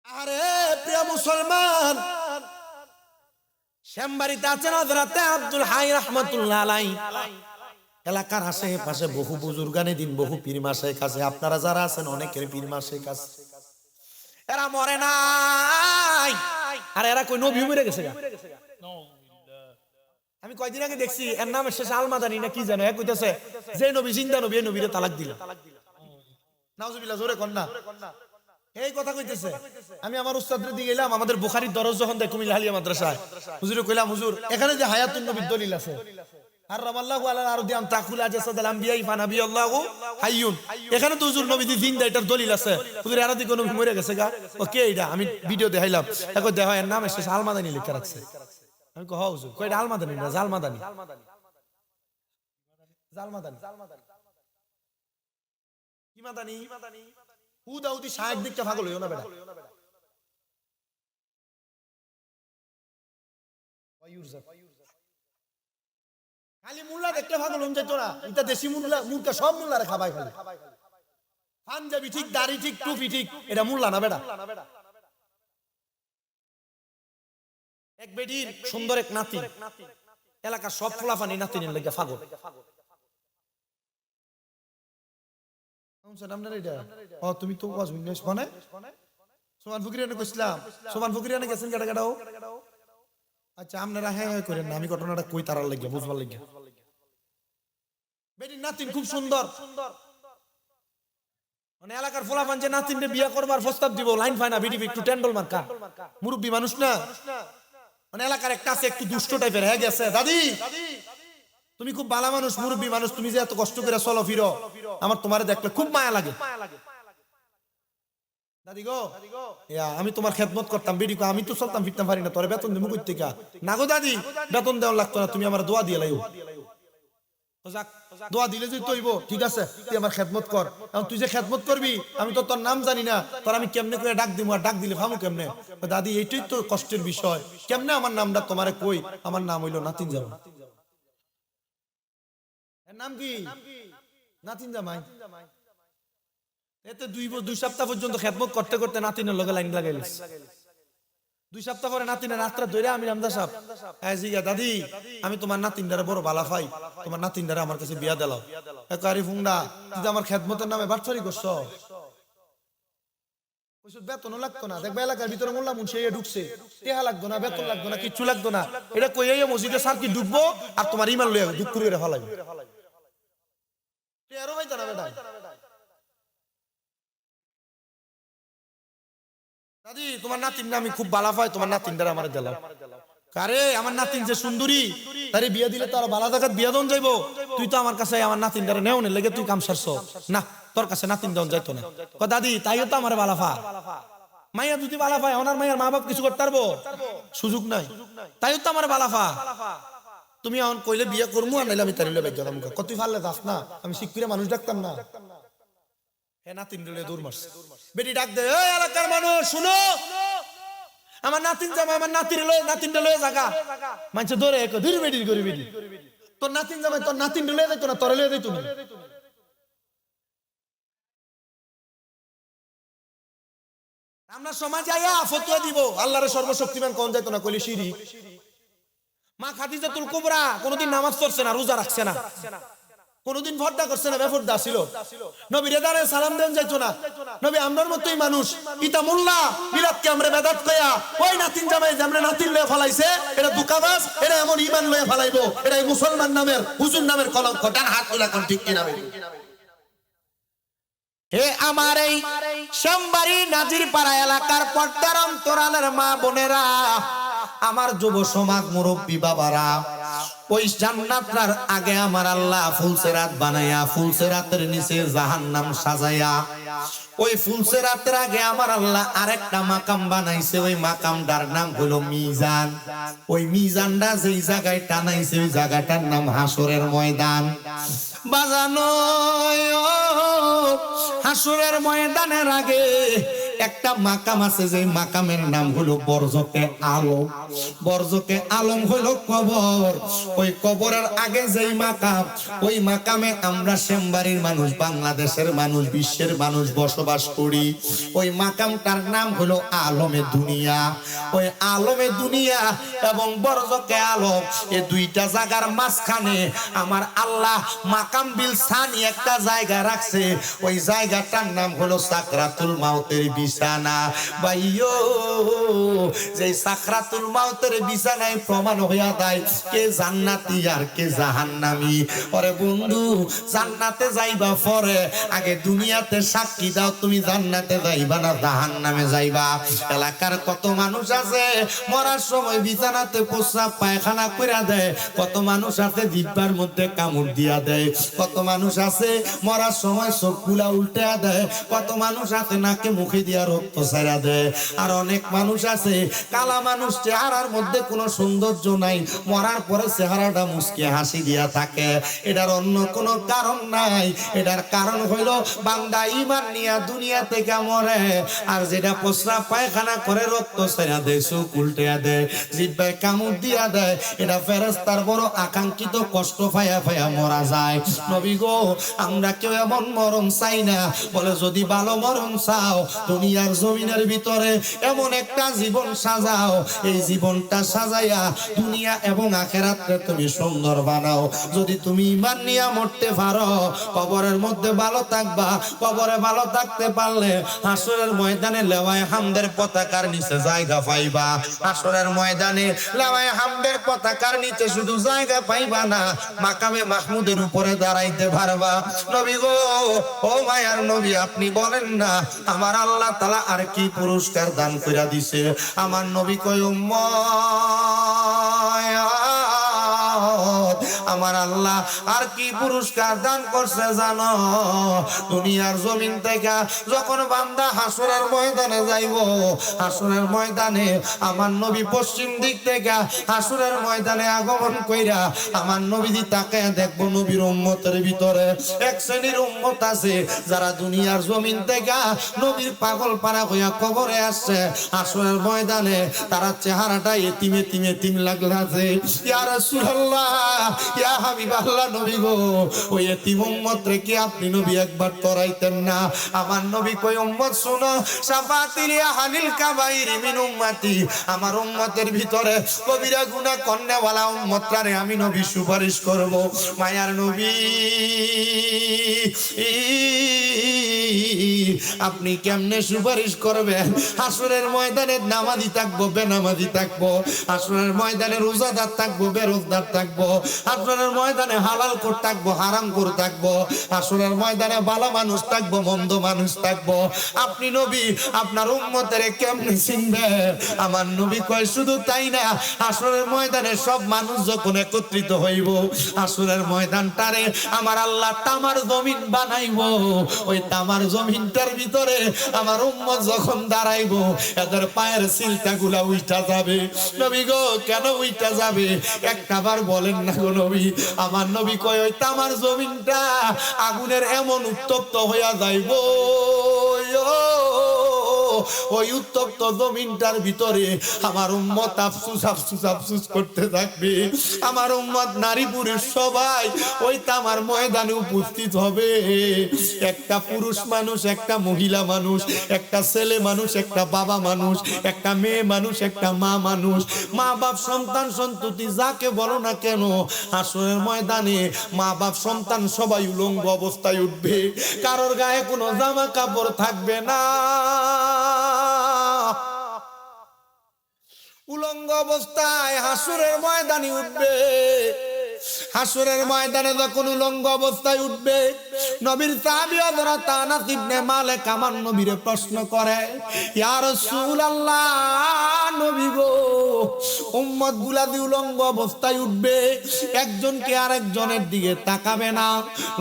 আরে প্রিয় মুসলমান, শ্যামবাড়িতে আছেন হযরত আব্দুল হাই রাহমাতুল্লাহ আলাইহি। এলাকার আশেপাশে বহু বুজুর্গানে দিন, বহু পীর মাশায়েখ আছে, আপনারা যারা আছেন অনেকের পীর মাশায়েখ আছে, এরা মরে নাই। আর এরা কই নবী মরে গেছে গা? আমি কয়দিন আগে দেখছি, এর নাম শেষ আলমাদানি না কি জানো, এক কইতাছে যে নবী জিন্দা নবী, এই নবীরে তালাক দিল। নাউজুবিল্লাহ, জোরে কর না। এই কথা কইতেছে। আমি আমার উস্তাদের দিকে গেলাম, আমাদের বুখারীর দরজ যখন দেখ কুমিল্লা হালিয়া মাদ্রাসায়, হুজুরে কইলাম, হুজুর এখানে যে হায়াতুন নবীর দলিল আছে, আর রামাল্লাহু আলা আরদি আম তাকুলা জাসাদাল আমবিয়াই ফানাবিয়াল্লাহু হাইয়ুন, এখানে তো হুজুর নবী জিন্দা, এটার দলিল আছে। হুজুর এর দিকে নবী মরে গেছে গা? ওকে, এটা আমি ভিডিও দেখাইলাম, এখন দেখো এর নাম শেষ আলমাদানি লেখা রাখছে। আমি কই, হ্যাঁ হুজুর। কই, এটা আলমাদানি না, জালমাদানি। জালমাদানি কি মাদানি? হুদাউদি শায়েক দিকটা পাগল হইও না বেটা। খালি মুল্লা দেখতে পাগল হন যাইতো না, এটা দেশি মুল্লা, মুরকা সব মুল্লারে খাবাই খালি। পাঞ্জাবি ঠিক, দাড়ি ঠিক, টুপি ঠিক, এটা মুল্লা না বেটা। এক বেডির সুন্দর এক নাতি, এলাকার সব ফুলাফানি নাতিনের লেগে পাগল। তুমি তো সোমান ফকিরিয়ানে কইছিলাম, সোমান ফকিরিয়ানে গেছেন গাড়া গাড়াও। আচ্ছা, আপনারা হ্যাঁ হ্যাঁ করেন না, আমি ঘটনাটা কই তারার লাগিয়া বুঝবার লাগিয়া। বেটির নাতিন খুব সুন্দর, মানে এলাকার ফলাফান যে নাতিনরে বিয়ে করবার প্রস্তাব দিব, লাইন ফাইনা বিডিবি একটু টেন্ডল মার্কা, মুরব্বী মানুষ না, মানে এলাকার একটা আছে একটু দুষ্ট টাইপের হয়ে গেছে। দাদি, তুমি খুব ভালো মানুষ, মুরব্বী মানুষ, তুমি যে এত কষ্ট করে চলো ফিরো, আমার তোমারে দেখলে খুব মায়া লাগে। দাদি গো আমি তোমার খেদমত করতাম বেডি আমি তো চলতাম ফিরতাম পারি না, তোর বেতন দেবো কই থেকে? না গো দাদি বেতন দেওয়া লাগতো না, তুমি আমার দোয়া দিয়ে লাইও। দোয়া দিলে যে তৈব ঠিক আছে, তুই আমার খেদমত কর। এখন তুই যে খেদমত করবি আমি তো তোর নাম জানি না, তোর আমি কেমনে করে ডাক দিব, আর ডাক দিলে ফামু কেমনে? দাদি এইটাই তো কষ্টের বিষয়, কেমনে আমার নামটা তোমারে কই? আমার নাম হইলো নাতিন জামাই। এর নাম কি? নাতিন জামাই। এতে দুই সপ্তাহ পর্যন্ত খেদমত করতে করতে নাতিনের লগে লাইন লাগাইল। 2 সপ্তাহ পরে নাতিনের রাত্রে ধরে আমি রামদা সাহেব জিগা দাদি আমি তোমার নাতিনটারে বড় বালা পাই, তোমার নাতিনটারে আমার কাছে বিয়া দিলাও। আরে ফুংডা তুই তো আমার খেদমতের নামে বাটফারি করছো, বেতনও লাগতো না। দেখবে এলাকার ভিতরে মোল্লা মুন্সি ঢুকছে, টেহা লাগতো না, বেতন লাগতো না, কিচ্ছু লাগতো না। এটা কই মসজিদে সার কি ঢুকবো আর তোমার ইমান লইয়া দুঃখ করে ফেলাইবে। টেরো হইতো না বেটা। দাদি তোমার নাতিন আমি খুব বালা পাই, তোমার নাতিনটারে আমার দিলাম। আরে আমার নাতিন যে সুন্দরী, তারে বিয়া দিলে তো আর বালা জায়গাত বিয়া দন যাইবো। তুই তো আমার কাছে আমার নাতিনটারে নেও নে লেগে তুই কাম সারছ না, তোর কাছে নাতিন দন যাইতো না। দাদি তাইও তো আমার বালা পা, মাইয়া যদি বালা পায় ওনার মাইয়ার মা বাপ কিছু করতে পারবো? সুযোগ নাই। তাইও তো আমার বালা পা। তুমি এখন কইলে বিয়ে করবো আর নাইলে আমি তারিলে বেগ গেলাম। কত তুই ফাললে যাস না, আমি শিগগিরে মানুষ ডাকতাম না। বেটি ডাক দে, ওই এলাকার মানুষ শুনো, আমার নাতিন জামাই আমার নাতিনটা লয়ে জাগা। মানুষে ধরে ধীরে বেটি করে বেটি, তোর নাতিন জামাই তোর নাতিনটা লয়ে যাইতো না, তোর লয়ে যাইতো না। আমরা সমাজে আয়া ফতোয়া দিব আল্লাহর সর্বশক্তিমান কোন যাইতো না, কইলে শিরিক। মা খাদিজাতুল কুবরা কোনদিন নামাজ পড়ছে না, রোজা রাখছে না, কোনদিন পর্দা করছে না, বেপর্দা ছিল। নবী রেদারে সালাম দেন যাইতো না। নবী আমরার মতই মানুষ, ইতা মোল্লা মিলাদকে আমরা বেদাত কইয়া ওই নাতিন জামাই যে আমরা নাতিন লয়ে ফলাইছে, এটা দুকাবাজ, এটা এমন ঈমান লয়ে ফলাইবো, এটা মুসলমান নামের হুজুর নামের কলঙ্ক। ডান হাত তুলা কোন ঠিক কিনা? হে আমার এই সোমবাড়ি নাজিরপাড়া এলাকার পর্দার অন্তরালের মা বোনেরা, আমার যুব সমাজ মুরব্বী বাবারা, ওই জান্নাতটার আগে আমার আল্লাহ ফুলসেরাত বানাইয়া ফুলসেরাতের নিচে জাহান্নাম সাজাইয়া, ওই ফুলসেরাতের আগে আমার আল্লাহ আরেকটা মাকাম বানাইছে। ওই মাকামটার নাম হলো মিজান। ওই মিজানটা যেই জায়গায় টানাইছে ওই জায়গাটার নাম হাসরের ময়দান। বাজানো হাসরের ময়দানের আগে একটা মাকাম আছে, যে মাকামের নাম হলো বরজকে আলম। বরজকে আলম হলো কবর। ওই কবরের আগে যেই মাকাম, ওই মাকামে আমরা শ্যামবাড়ির মানুষ, বাংলাদেশের মানুষ, বিশ্বের মানুষ বসবাস করি। ওই মাকামটার নাম হলো আলমে দুনিয়া। ওই আলমে দুনিয়া এবং বরজকে আলম, এই দুইটা জায়গার মাঝখানে আমার আল্লাহ মাকাম বিল সানি একটা জায়গা রাখছে। ওই জায়গাটার নাম হলো সাকরাতুল মাউতের বিছানা। ভাইও যে সাকরাতুল মাউতের বিছানায় প্রমাণ হইয়া যায় কে জান্নাতি আর কে জাহান্নামী। ওরে বন্ধু, জান্নাতে যাইবা পরে, আগে দুনিয়াতে সাক্ষী দাও তুমি জান্নাতে যাইবা না জাহান্নামে যাইবা। এলাকার কত মানুষ আছে মরার সময় বিছানাতে প্রস্রাব পায়খানা কইরা দেয়, কত মানুষ আছে জিহ্বার মধ্যে কামড় দিয়া দেয়, কত মানুষ আছে মরার সময় চোখগুলা উল্টা দেয়, কত মানুষ আছে নাকে মুখে দিয়া রক্ত ছাড়া দেয়, আর অনেক মানুষ আছে কালা মানুষ, চেহারার মধ্যে কোনো সৌন্দর্য নাই, মরার পরে চেহারাটা মুচকে হাসি দিয়া থাকে। এটার অন্য কোনো কারণ নাই, এটার কারণ হইল বান্দা ঈমান নিয়া দুনিয়া থেকে মরে, আর যেটা প্রস্রাব পায়খানা করে রক্ত ছাড়া দেয়, চোখ উল্টা দেয়, জিহ্বায় কামড় দিয়া দেয়, এটা ফেরেশতার বড় আকাঙ্ক্ষিত কষ্ট পায়া পায়া মরা যায়। নবী গো, আমরা কেউ এমন মরণ চাই না। বলে যদি ভালো মরণ চাও, দুনিয়ার জমিনের ভিতরে এমন একটা জীবন সাজাও, এই জীবনটা সাজাইয়া দুনিয়া এবং আখিরাতকে তুমি সুন্দর বানাও। যদি তুমি ঈমান নিয়ে মরতে পারো, কবরের মধ্যে ভালো থাকবা। কবরে ভালো থাকতে পারলে হাসরের ময়দানে লেওয়ায়ে হামদের পতাকার নিচে জায়গা পাইবা। হাসরের ময়দানে লেওয়ায়ে হামদের পতাকার নিচে শুধু জায়গা পাইবা না, মাকামে মাহমুদের উপরে দাঁড়াইতে পারবা। নবী গো, ও মায়ার নবী, আপনি বলেন না আমার আল্লাহ তাআলা আর কি পুরস্কার দান কইরা দিছে। আমার নবী কয় উম্মত আমার আল্লাহ আর কি পুরস্কার দান করছে জানো? দুনিয়ার জমিন থেকে যখন বান্দা হাসরের ময়দানে যাইব, হাসরের ময়দানে আমার নবী পশ্চিম দিক থেকে হাসরের ময়দানে আগমন কইরা আমার নবীজি তাকে দেখবো। নবীর উম্মতের ভিতরে এক শ্রেণীর উম্মত আছে যারা দুনিয়ার জমিন থেকে নবীর পাগল পারা হইয়া কবরে আসছে। হাসরের ময়দানে তারা চেহারাটা এতিমে তিমে তিম লাগলাছে। ইয়া রাসূলুল্লাহ, ইয়া হাবিবাল্লাহ, নবী গো, ওই এতিম উম্মত রে কি আপনি নবী একবার তরাইতেন না? আমার নবী কই, উম্মত শুনো, শাফাতিল আহলিল কাবাইর মিন উম্মতি, আমার উম্মতের ভিতরে কবিরা গুনাহ করনেওয়ালা উম্মতরে আমি নবী সুপারিশ করব। মায়ার নবী, আপনি কেমনে সুপারিশ করবেন? হাসরের ময়দানে নামাজি থাকবো, বেনামাজি থাকবো, হাসরের ময়দানে রোজাদার থাকবো, বেরোজদার থাকবো, হাসরের ময়দানে হালাল কর থাকবো, হারাম কর থাকবো, হাসরের ময়দানে ভালো মানুষ থাকবো, মন্দ মানুষ থাকবো। আপনি নবী আপনার উম্মতের কেমনে চিনবে? আমার নবী কয়, শুধু তাই না, হাসরের ময়দানে সব মানুষ যখন একত্রিত হইব, হাসরের ময়দানটারে আমার আল্লাহ তামার জমিন বানাইবো। ওই তামার জমিনটার ভিতরে আমার উম্মত যখন দাঁড়াইবো, এদের পায়ের সিলটা গুলা উইটা যাবে। নবী গো, কেন উইটা যাবে? একটাবার বলেন না গো নবী। আমার নবী কয়, ওই তামার জমিনটা আগুনের এমন উত্তপ্ত হইয়া যাইবো, ওই উত্তপ্ত জমিনটার ভিতরে আমার উম্মত আফসুস আফসুস আফসুস করতে থাকবে। আমার উম্মত নারী পুরুষ সবাই ওই তামার ময়দানে উপস্থিত হবে। একটা পুরুষ মানুষ, একটা মহিলা মানুষ, একটা ছেলে মানুষ, একটা বাবা মানুষ, একটা মেয়ে মানুষ, একটা মা মানুষ, মা বাপ সন্তান সন্ততি যাকে বলো না কেন, হাসরের ময়দানে মা বাপ সন্তান সবাই উলঙ্গ অবস্থায় উঠবে। কারোর গায়ে কোনো জামা কাপড় থাকবে না, উলঙ্গ অবস্থায় হাসরের ময়দানে উঠবে। হাসরের ময়দানে যখন উলঙ্গ অবস্থায় উঠবে, নবীর সাহাবী হযরত আনাস ইবনে মালিক আমার নবীরে প্রশ্ন করে, ইয়া রাসূলুল্লাহ, নবী গো, উম্মত গুলা দি উলঙ্গ অবস্থায় উঠবে, একজন কি আরেকজনের দিকে তাকাবে না?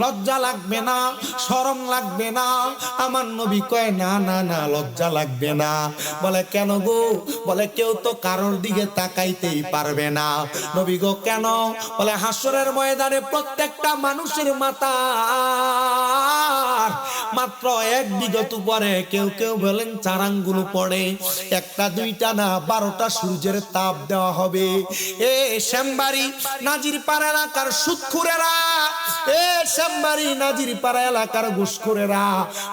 লজ্জা লাগবে না? শরম লাগবে না? আমার নবী কয়, না না না, লজ্জা লাগবে না। বলে কেন গো? বলে কেউ তো কারোর দিকে তাকাইতেই পারবে না। নবী গো, কেন? বলে হাসরের ময়দানে প্রত্যেকটা মানুষের মাথা মাত্র এক বিগত পরে, কেউ কেউ বলেন 4 আঙ্গুল পড়ে, একটা দুইটা না 12টা সূর্যের তাপ দেওয়া হবে। এ শ্যামবাড়ি নাজিরপাড়া এলাকার সুদখুরেরা, এ শ্যামবাড়ি নাজিরপাড়া এলাকার ঘুষখোরেরা,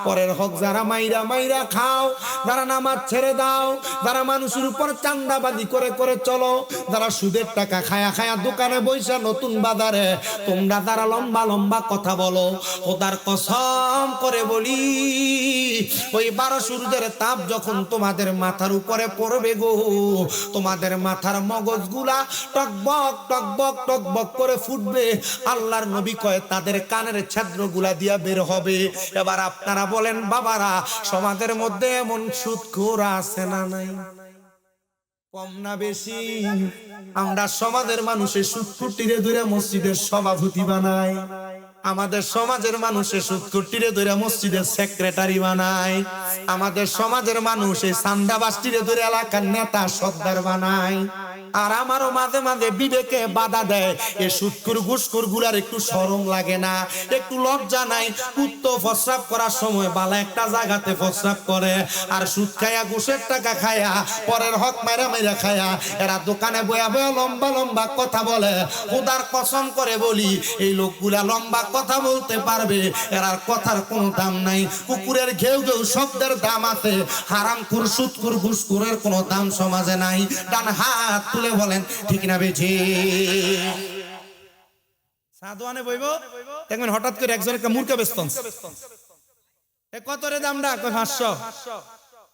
পরের হক যারা মাইরা মাইরা খাও, যারা নামাজ ছেড়ে দাও, যারা মানুষের উপর চান্দাবাজি করে করে চলো, যারা সুদের টাকা খায়া খায়া দোকানে বইসা নতুন বাজারে, তোমরা যারা লম্বা লম্বা কথা বলো, খোদার কসম করে বলি, ওই 12 সূর্যের তাপ যখন তোমাদের মাথার উপরে পড়বে গো, তোমাদের মাথার মগজগুলা টকবক টকবক টকবক করে ফুটবে। আল্লাহর নবী কয়, তাদের কানের ছিদ্রগুলা দিয়া বের হবে। এবার আপনারা বলেন বাবারা, সমাজের মধ্যে এমন সুদখোর আছে না নাই? কম না বেশি? আমরা সমাজের মানুষের সুদখুটিরে ধরে মসজিদের সভাপতি বানাই, আমাদের সমাজের মানুষের সুদখুটিরে ধরে মসজিদের সেক্রেটারি বানায়, আমাদের সমাজের মানুষ এই চান্দাবাসটিরে ধরে এলাকার নেতা সর্দার বানায়। আর আমারও মাঝে মাঝে বিবেকে বাধা দেয়, এ সুদখোর ঘুষখোর গুলার একটু শরম লাগে না, একটু লজ্জা নাই? কুত্তো প্রস্রাব করার সময় বালা একটা জায়গাতে প্রস্রাব করে, আর সুদ খায়া ঘুষের টাকা খায়া পরের হক মাইরা মাইরা খায়া এরা দোকানে বয়া বয়া লম্বা লম্বা কথা বলে। খোদার কসম করে বলি, এই লোকগুলা লম্বা কথা বলতে পারবে, এরার কথার কোনো দাম নাই। কুকুরের ঘেউ ঘেউ শব্দের দাম আছে, হারামখোর সুদখোর ঘুষখোরের কোনো দাম সমাজে নাই। ডান হাত তুলে বলেন ঠিক না বেঠি? সাধুয়ানে বইব দেখবেন হঠাৎ করে একজন একটা মূর্খ বেস্তন, এ কত রে দামটা? 500।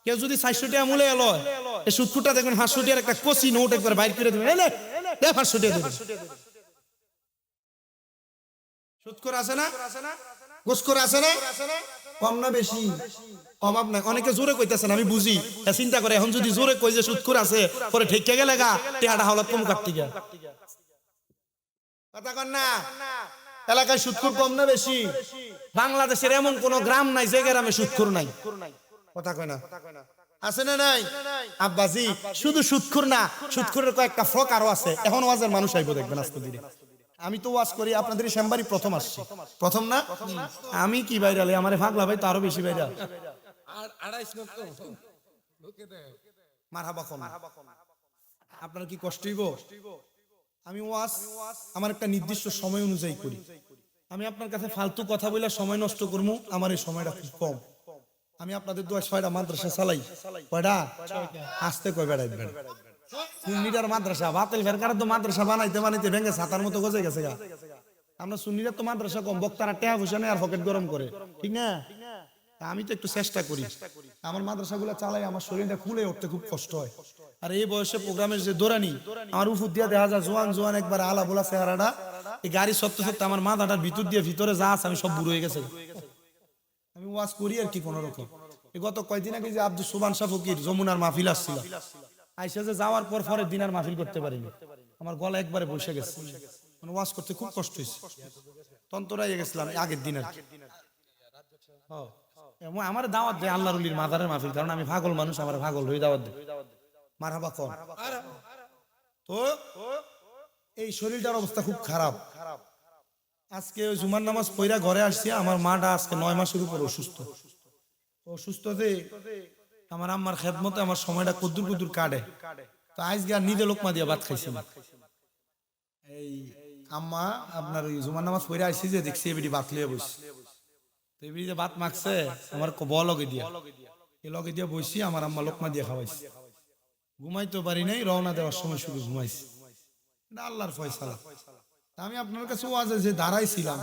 কেউ যদি 400 টাকা মূলে এলো, এই সুদখোরটা দেখবেন 500 টাকার একটা কচি নোট একবার বাইর করে দেবেন, এলে দে 500 টাকা দেবেন। সুদখোর আছে না? ঘুষখোর আছে না? কম না বেশি? অভাব নাই। অনেকে জোরে কইতেছেন, আমি বুঝি, চিন্তা করে এখন যদি জোরে কই যে সুদখোর আছে, পরে ঠেকে গেলে গা টেহাটা হলত কম কাটতে গা। কথা কন না, এলাকায় সুদখোর কম না বেশি? বাংলাদেশের এমন কোন গ্রাম নাই যে গ্রামে সুদখোর নাই। কথা কয় না, আছে না নাই? আব্বাজি শুধু সুদখোর না, সুদখোরের কয়েকটা ফ্রক আরো আছে। এখন ওয়াজের মানুষ আইবো দেখবেন আস্তে ধীরে। আমি তো ওয়াজ করি আপনাদের শ্যামবাড়ি প্রথম আসছি, প্রথম না? আমি কি বাইরালে আমারে ভাগলা ভাই তো আরো বেশি বাইরা। মারহাবা কোন আপনার কি কষ্ট হইব? আমি ওয়াজ আমার একটা নির্দিষ্ট সময় অনুযায়ী করি। আমি আপনার কাছে ফালতু কথা বলে সময় নষ্ট করবো, আমার এই সময়টা খুব কম। আমি আপনাদের দোয়া 6টা মাদ্রাসা চালাই। কয়টা? আসতে কয় বেড়াই বেড়াই 3 মিটার মাদ্রাসা বাতিল ফেরকার তো মাদ্রাসা বানাইতে বানাইতে ভেঙে ছাতার মতো গজে গেছে গা। আমরা সুন্নিরা তো মাদ্রাসা কম, বক্তারা টেহা পয়সা নেই আর পকেট গরম করে, ঠিক না? আমি তো একটু চেষ্টা করি। আমার মাদ্রাসাগুলো চালাই, আমার শরীরটা খুলে উঠতে খুব কষ্ট হয়। আর এই বয়সে প্রোগ্রামের যে দৌড়ানি, আমার উপর দিয়ে দেখা যায় জোয়ান জোয়ান একবার আলা বোলা চেহারাটা, এই গাড়ি সত্যি সত্যি আমার মাথাটার ভিতর দিয়ে ভিতরে যা আছে আমি সব বুড়ো হয়ে গেছে। আমি ওয়াজ করি আর কি কোন রকম। এই গত কয়েকদিন আগে যে আব্দুল সুবহান শাহ ফকির যমুনার মাহফিল আসছিল, আইসা যে যাওয়ার পর পরের দিন আর মাহফিল করতে পারিনি। আমার গলা একবারে বসে গেছে, মানে ওয়াজ করতে খুব কষ্ট হয়েছে, তন্তরাই গেছিলাম আগের দিন আর কি। আমার দাওয়াত দেয় আল্লাহর ওলির মাজারের মাহফিল, কারণ আমি পাগল মানুষ, আমার পাগল হয়ে দাওয়াত দেয়। মারহাবা কোন। তো এই শরীরটার অবস্থা খুব খারাপ। আজকে ওই জুমার নামাজ পড়া ঘরে আসছি, আমার মাটা আজকে 9 মাসের উপর অসুস্থ। অসুস্থতে আমার আম্মার খেদমতে আমার সময়টা কুদ্দুর কুদ্দুর কাটে। তো আজকে আর নিজে লোকমা দিয়ে ভাত খাইছি না। এই আম্মা আপনার ওই জুমার নামাজ পড়ে আসছি যে দেখছি এবিডি ভাত লিয়ে বসছি। তো এবিডি যে ভাত মাখছে আমার লগে দিয়া, এই লগে দিয়া বসছি, আমার আম্মা লোকমা দিয়ে খাওয়াইছি। ঘুমাইতে পারি নাই, রওনা দেওয়ার সময় শুধু ঘুমাইছি। এটা আল্লাহর ফয়সালা। আমি আপনার কাছে ওয়াজে যে দাঁড়াইছিলাম,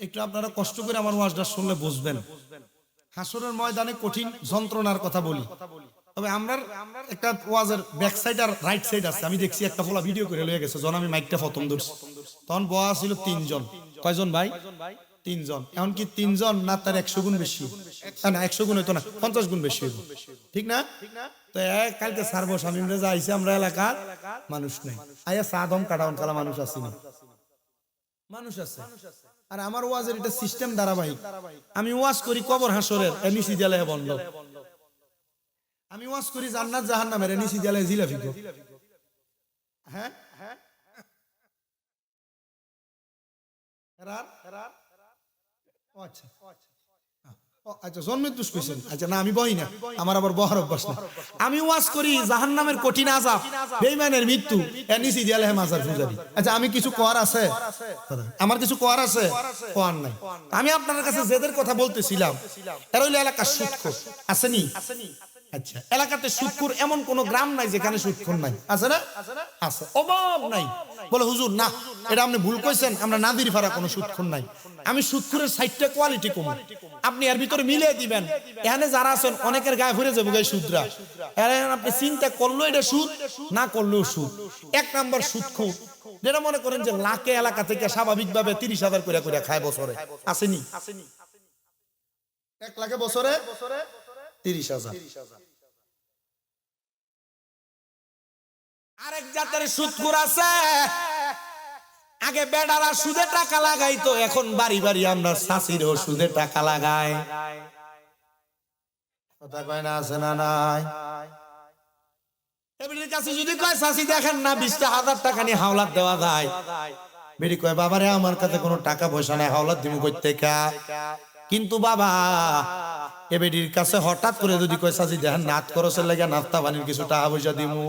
একটু আপনারা কষ্ট করে আমার ওয়াজটা শুনলে বুঝবেন। হাসরের ময়দানে কঠিন যন্ত্রণার কথা বলি, তবে আমরা একটা ওয়াজের ব্যাক সাইড আর রাইট সাইড আছে। আমি দেখছি একটা ফলা ভিডিও করে লয়ে গেছে, যখন আমি মাইকটা প্রথম ধরছি তখন বয়া ছিল 3 জন। কয়জন ভাই? 3 জন। এখন কি 3 জন না তার 100 গুণ বেশি? না 100 গুণ হইতো না, 50 গুণ বেশি হইব, ঠিক না? তো কালকে সারবো স্বামীরা যা আইছে, আমরা এলাকার মানুষ নেই, আয়া সাদম কাটাউন কালা মানুষ আছি না, মানুষ আছে। আর আমার ওয়াজের এটা সিস্টেম ধারাবাহিক। আমি ওয়াজ করি কবর হাসরের, নিচি জ্বালায় বন্ধ। আমি ওয়াজ করি জান্নাত জাহান্নামের, নিচি জ্বালায় জিলাফি। হ্যাঁ, আচ্ছা আচ্ছা, জন্মের দোষ কইছেন। আচ্ছা না, আমি বই না, আমার আবার বহার অভ্যাস না। আমি ওয়াজ করি জাহান্নামের কঠিন আযাব, বেঈমানের মৃত্যু, এর নিচি দিয়ালে মাজার পূজারি। আচ্ছা আমি কিছু কোয়ার আছে? আমার কিছু কোয়ার আছে? কোয়ার নাই। আমি আপনার কাছে যেদের কথা বলতেছিলাম এরা হইলো এলাকার সুদখোর, আসেনি? আচ্ছা, এলাকাতে সুদখোর এমন কোন গ্রাম নাই যেখানে সুদখোর নাই, আছে না? আছে, অভাব নাই। বলে হুজুর না, এটা আপনি ভুল কইছেন, আমরা নাদির ফারা কোনো সুদখোর নাই। আমি সুদখোরের 60টা কোয়ালিটি কম, আপনি এর ভিতরে মিলিয়ে দিবেন। এখানে যারা আছেন অনেকের গায়ে ভরে যাবে গায়ে সুদরা। আপনি চিন্তা করলো এটা সুদ, না করলেও সুদ। 1 নাম্বার সুদখোর, যেটা মনে করেন যে লাখে এলাকা থেকে স্বাভাবিকভাবে 30,000 করে করে খায় বছরে, আসেনি? 1 লাখে বছরে 30,000। আরেক জাতের সুদখোর আছে, আগে বেড়ারা সুদে টাকা লাগাইতো, এখন বাড়ি বাড়ি আমরা শাশিরও সুদে টাকা লাগাই। কথা কয় না, আছে না নাই? এবির কাছে যদি কয় শাশি দেখেন না 20,000 টাকা নিয়ে হাওলাত দেওয়া যায়, বেড়ি কয় বাবারে আমার কাছে কোনো টাকা পয়সা নাই, হাওলাত দিমু কই থেকে? কিন্তু বাবা এবির কাছে হঠাৎ করে যদি কয় শাশি দেখেন নাত খরচের লাগা নাস্তা পানির কিছু টাকা পয়সা দিমু,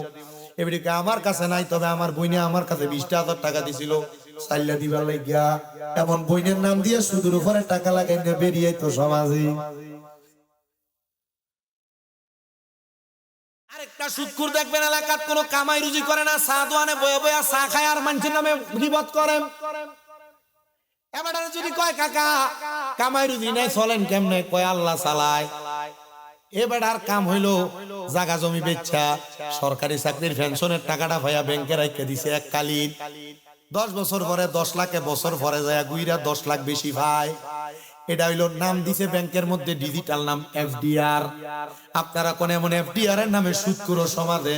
এবিকে আমার কাছে নাই, তবে আমার বইনে আমার কাছে 20,000 টাকা দিছিল সাইল্লা দিবার লাগিয়া, এমন বইনের নাম দিয়ে সুদের উপরে টাকা লাগাই না বেরিয়ে তো সমাজে। আরেকটা সুদখোর দেখবেন এলাকাত কোনো কামাই রুজি করে না, চা দোয়ানে বয়ে বয়ে চা খায় আর মানুষের নামে গীবত করে। এবার যদি কয় কাকা কামাই রুজি নাই চলেন কেমনে, কয় আল্লাহ চালায়। এবার আর কাম হইলো জাগা জমি বেচা সরকারি চাকরির পেনশনের টাকাটা ভাইয়া ব্যাংকে রাখতে দিছে এককালীন। 10 বছর পরে 10 লাখে বছর পরে যায় গুইরা 10 লাখ বেশি ভাই। এটা হইলো নাম দিছে ব্যাংকের মধ্যে ডিজিটাল নাম এফডিআর। আপনারা কোন এমন এফডিআর এর নামে সুদখোর সমাজে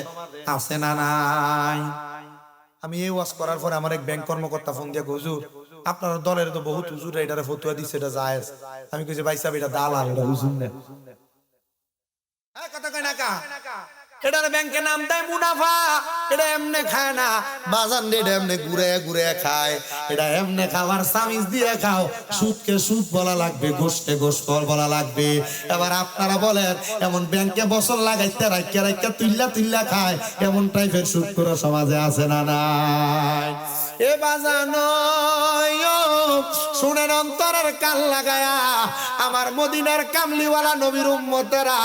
আছে না নাই? আমি এই ওয়াজ করার পরে আমার এক ব্যাংক কর্মকর্তা ফোন দিয়ে হুজুর আপনার দলের তো বহুত হুজুর এটারে ফতুয়া দিচ্ছে এটা জায়েজ। আমি কইছি ভাই সাহেব এটা দালাল এটা হুজুর না। কথা কয় না কা এটার ব্যাংকে নাম দেয় মুনাফা। এটা এমনে খায় না বাজান এটা এমনি ঘুরে ঘুরে খায়, এটা এমনি খাবার সামিজ দিয়ে খাও, সুদকে সুদ বলা লাগবে, গোশকে গোশ বলা লাগবে। এবার আপনারা বলেন এমন ব্যাংকে বছর লাগাইতে রাইকা রাইকা তুইল্লা তুইল্লা খায়, এমন টাইপের সুদ করে সমাজে আছে না নাই? এ বাজানো শুনেন অন্তরের কান লাগায়া আমার মদিনার কামলিওয়ালা নবীর উম্মতেরা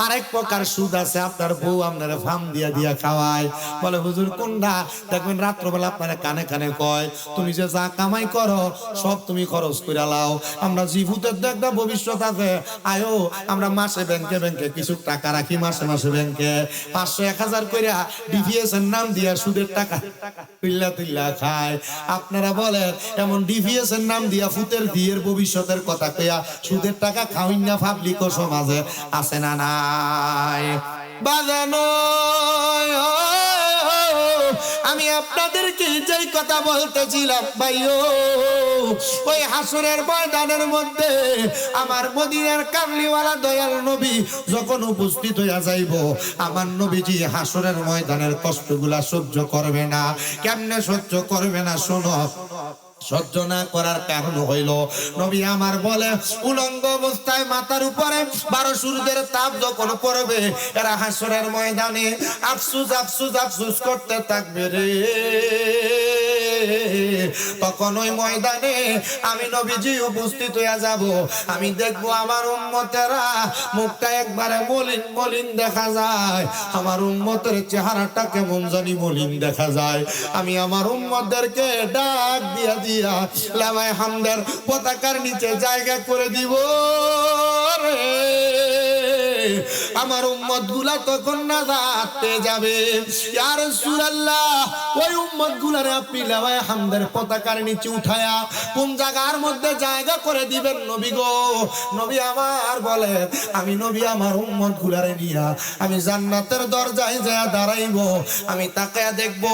আরেক প্রকার সুদ আছে, আপনার বউ আপনার ফার্ম দিয়া দিয়া খাওয়ায়, বলে হুজুর কোনটা দেখবেন রাত্রবেলা আপনারা কানে কানে কয় তুমি যে যা কামাই করো সব তুমি খরচ করে লাও, আমরা জীবুতের তো একটা ভবিষ্যৎ আছে, আয়ো আমরা মাসে ব্যাংকে ব্যাংকে কিছু টাকা রাখি, মাসে মাসে ব্যাংকে 500-1000 কইরা ডিভিএস এর নাম দিয়া সুদের টাকা তুইল্লা তুইল্লা খায়। আপনারা বলেন এমন ডিভিএস এর নাম দিয়া ফুতের বিয়ের ভবিষ্যতের কথা কইয়া সুদের টাকা খাওয়াই না পাবলিক ও সমাজে আছে না নাই? বাজানো আমি আপনাদেরকে যেই কথা বলতেছিলাম ভাইও, ওই হাসরের ময়দানের মধ্যে আমার মদিনার কামলিওয়ালা দয়াল নবী যখন উপস্থিত হইয়া যাইব, আমার নবীজি হাসরের ময়দানের কষ্টগুলা সহ্য করবে না। কেমনে সহ্য করবে না শোনো। সহ্য না করার কারণ হইল নবী আমার বলে উলঙ্গ অবস্থায় মাথার উপরে 12 সূর্যের তাপ যখন পড়বে, এরা হাসরের ময়দানে আফসুস আফসুস আফসুস করতে থাকবে রে। তখন ওই ময়দানে আমি নবীজি উপস্থিত হইয়া যাব, আমি দেখবো আমার উম্মতেরা মুখটা একবারে মলিন মলিন দেখা যায়, আমার উম্মতের চেহারাটা কেমন জানি মলিন দেখা যায়। আমি আমার উম্মতদেরকে ডাক দিয়া দিয়া লামায়ে হামদের পতাকার নিচে জায়গা করে দিব রে। আমার উম্মত গুলা তখন নাজাত পেয়ে যাবে। ইয়া রাসূলুল্লাহ ওই উম্মত গুলারে আপনি লামায়ে হামদের পতাকার নিচে উঠায়া কোন জায়গার মধ্যে জায়গা করে দিবেন নবী গো? নবী আমার বলে আমি নবী আমার উম্মত গুলারে নিয়া আমি জান্নাতের দরজায় যায় দাঁড়াইব, আমি তাকায়া দেখব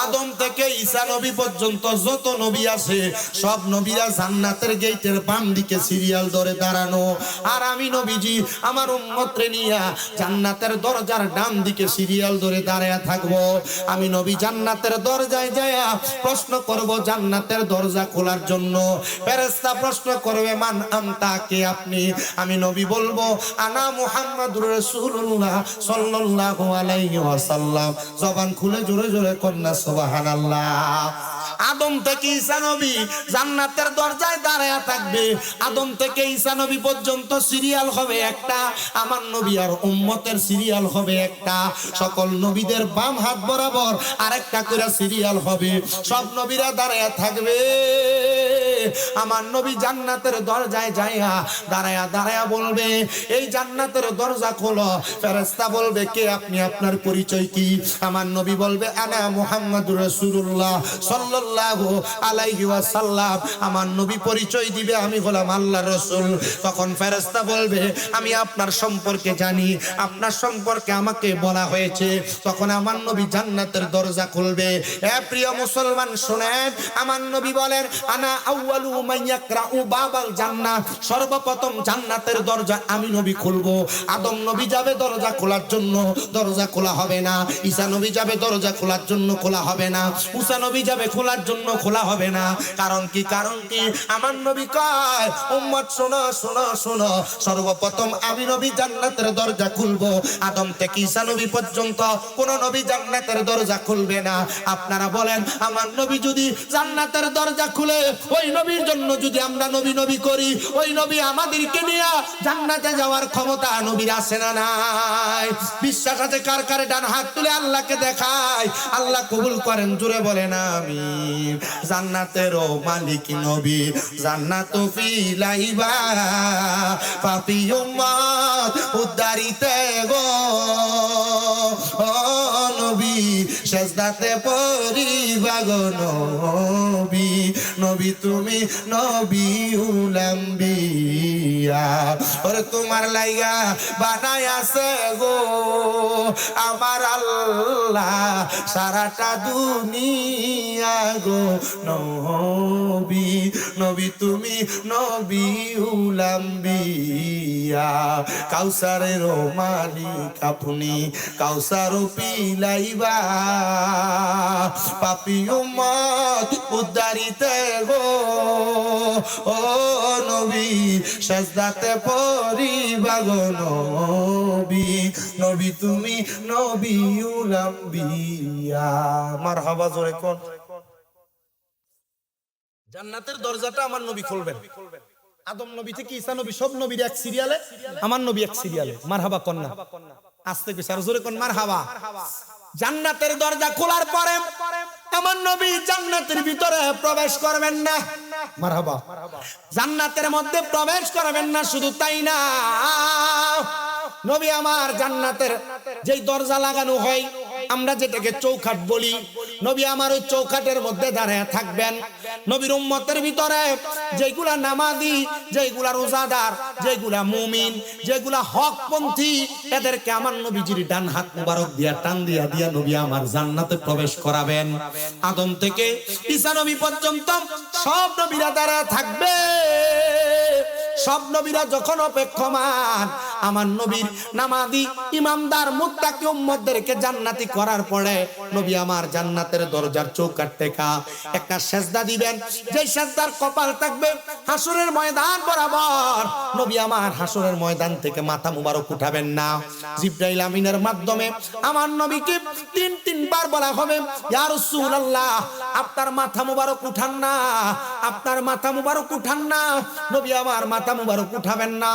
আদম থেকে ঈসা নবী পর্যন্ত যত নবী আছে সব নবীরা জান্নাতের গেটের বাম দিকে সিরিয়াল ধরে দাঁড়ানো, আর আমি নবীজি আমার উম্মতরে নিয়া জান্নাতের দরজার ডান দিকে সিরিয়াল ধরে দাঁড়ায়া থাকবো। আমি নবী জান্নাতের দরজায় যায়া প্রশ্ন করব জান্নাতের দরজা খোলার জন্য। ফেরেশতা প্রশ্ন করবে মান আনতা, কে আপনি? আমি নবী বলবো আনা মুহাম্মাদুর রাসূলুল্লাহ সাল্লাল্লাহু আলাইহি ওয়াসাল্লাম। জবান খুলে জোরে জোরে কন্যা সুবহানাল্লাহ। আদম থেকে ঈসা নবী জান্নাতের দরজায় দাঁড়ায়া থাকবে, আদম থেকে ঈসা নবী পর্যন্ত সিরিয়াল হবে একটা, আমার নবী আর উম্মতের সিরিয়াল হবে একটা। সকল নবীদের বাম হাত বরাবর আরেকটা করে সিরিয়াল হবে, সব নবীরা দাঁড়ায়া থাকবে। আমার নবী জান্নাতের দরজায় যাইয়া দাঁড়ায়া দাঁড়ায়া বলবে এই জান্নাতের দরজা খোলো। ফেরেশতা বলবে কে আপনি, আপনার পরিচয় কি? আমার নবী বলবে আনা মুহাম্মাদুর রাসূলুল্লাহ সাল্লাল্লাহু আলাইহি ওয়াসাল্লাম। আমার নবী পরিচয় দিবে আমি হলাম আল্লাহর রাসূল। তখন ফেরেশতা বলবে আমি আপনার সম্পর্কে জানি, আপনার সম্পর্কে আমাকে বলা হয়েছে। তখন আমার নবী জান্নাতের দরজা খুলবে। এ প্রিয় মুসলমান শুনেন, আমার নবী বলেন আনা আউয়ালু মান ইয়াকরাউ বাবাল জান্নাহ, সর্বপ্রথম জান্নাতের দরজা আমি নবী খুলবো। আদম নবী যাবে দরজা খোলার জন্য, দরজা খোলা হবে না। ঈসা নবী যাবে দরজা খোলার জন্য, খোলা হবে না। মুসা নবী যাবে খোলার জন্য, খোলা হবে না। কারণ কি? কারণ কি? আমার নবী কয় উম্মত শোনো শোনো শোনো, সর্বপ্রথম আমি নবী জান্নাতের দরজা খুলবো। আদম থেকে ঈসা নবী পর্যন্ত কোন নবী জান্নাতের দরজা খুলবে না। আপনারা বলেন আমার নবী যদি জান্নাতের দরজা খুলে ওই নবীর জন্য যদি আমরা নবী নবী করি, ওই নবী আমাদেরকে নিয়ে জান্নাতে যাওয়ার ক্ষমতা নবীর আছে না নাই? বিশ্বাস আছে কার কার? ডান হাত তুলে আল্লাহকে দেখায়, আল্লাহ কবুল করেন, জোরে বলেন আমিন। জান্নাতেরও মালিক নবী, জান্নাত ফিলাইবা পাপী উম্মত উদ্ধারিতে গো ও নবী, সেজদাতে পড়িবা গো নবী, নবী তুমি নবী উলাম্বিয়া। ওরে তোমার লাইগা বানাই আছে গো আমার আল্লাহ সারাটা দুনিয়া গো নবী, নবী তুমি নবী উলাম্বিয়া। কাউসারের মালিক আপনি, কাউসার পিলাইবা পাপী উম্মত উদ্ধারিতে গো ও নবী, সেজদাতে পড়িবা গো নবী, নবী তুমি নবী উলাম্বিয়া। মারহাবা জোরে কোন। জান্নাতের দরজাটা আমার নবী খুলবেন। আদম নবী থেকে ঈসা নবী সব নবীর এক সিরিয়ালে, আমার নবী এক সিরিয়ালে। মারহাবা কন্যা আস্তে কইছে আর জোরে কোন মারহাবা। জান্নাতের দরজা খোলার পরে আমার নবী জান্নাতের ভিতরে প্রবেশ করবেন না। মারহাবা। জান্নাতের মধ্যে প্রবেশ করবেন না, শুধু তাই না নবী আমার জান্নাতের যেই দরজা লাগানো হয় আমরা যেটাকে চৌখাট বলি, নবী আমার ওই চৌখাটের মধ্যে দাঁড়ায় থাকবেন। নবীর উম্মতের ভিতরে যেগুলা নামাজি, যেগুলা রোজাদার, যেগুলা মুমিন, যেগুলা হকপন্থী, এদেরকে আমার নবীজির ডান হাত মুবারক দিয়া টান দিয়া দিয়া নবী আমার জান্নাতে প্রবেশ করাবেন। আদম থেকে ঈসা নবী পর্যন্ত সব নবীরা দাঁড়ায় থাকবে। সব নবীরা যখন অপেক্ষমান আমার নবীর নামাজি ইমামদার মুত্তাকি উম্মতদেরকে জান্নাতি করার পরে নবী আমার জান্নাতের দরজার চৌকাঠ থেকে একটা সেজদা দিবেন, যেই সেজদার কপাল থাকবে হাসরের ময়দান বরাবর। নবী আমার হাসরের ময়দান থেকে মাথা মুবারক উঠাবেন না। জিবরাইল আমিনের মাধ্যমে আমার নবীকে তিনবার বলা হবে, ইয়া রাসূলুল্লাহ আপনার মাথা মুবারক উঠান না, আপনার মাথা মুবারক উঠান না। নবী আমার মাথা মুবারক উঠাবেন না।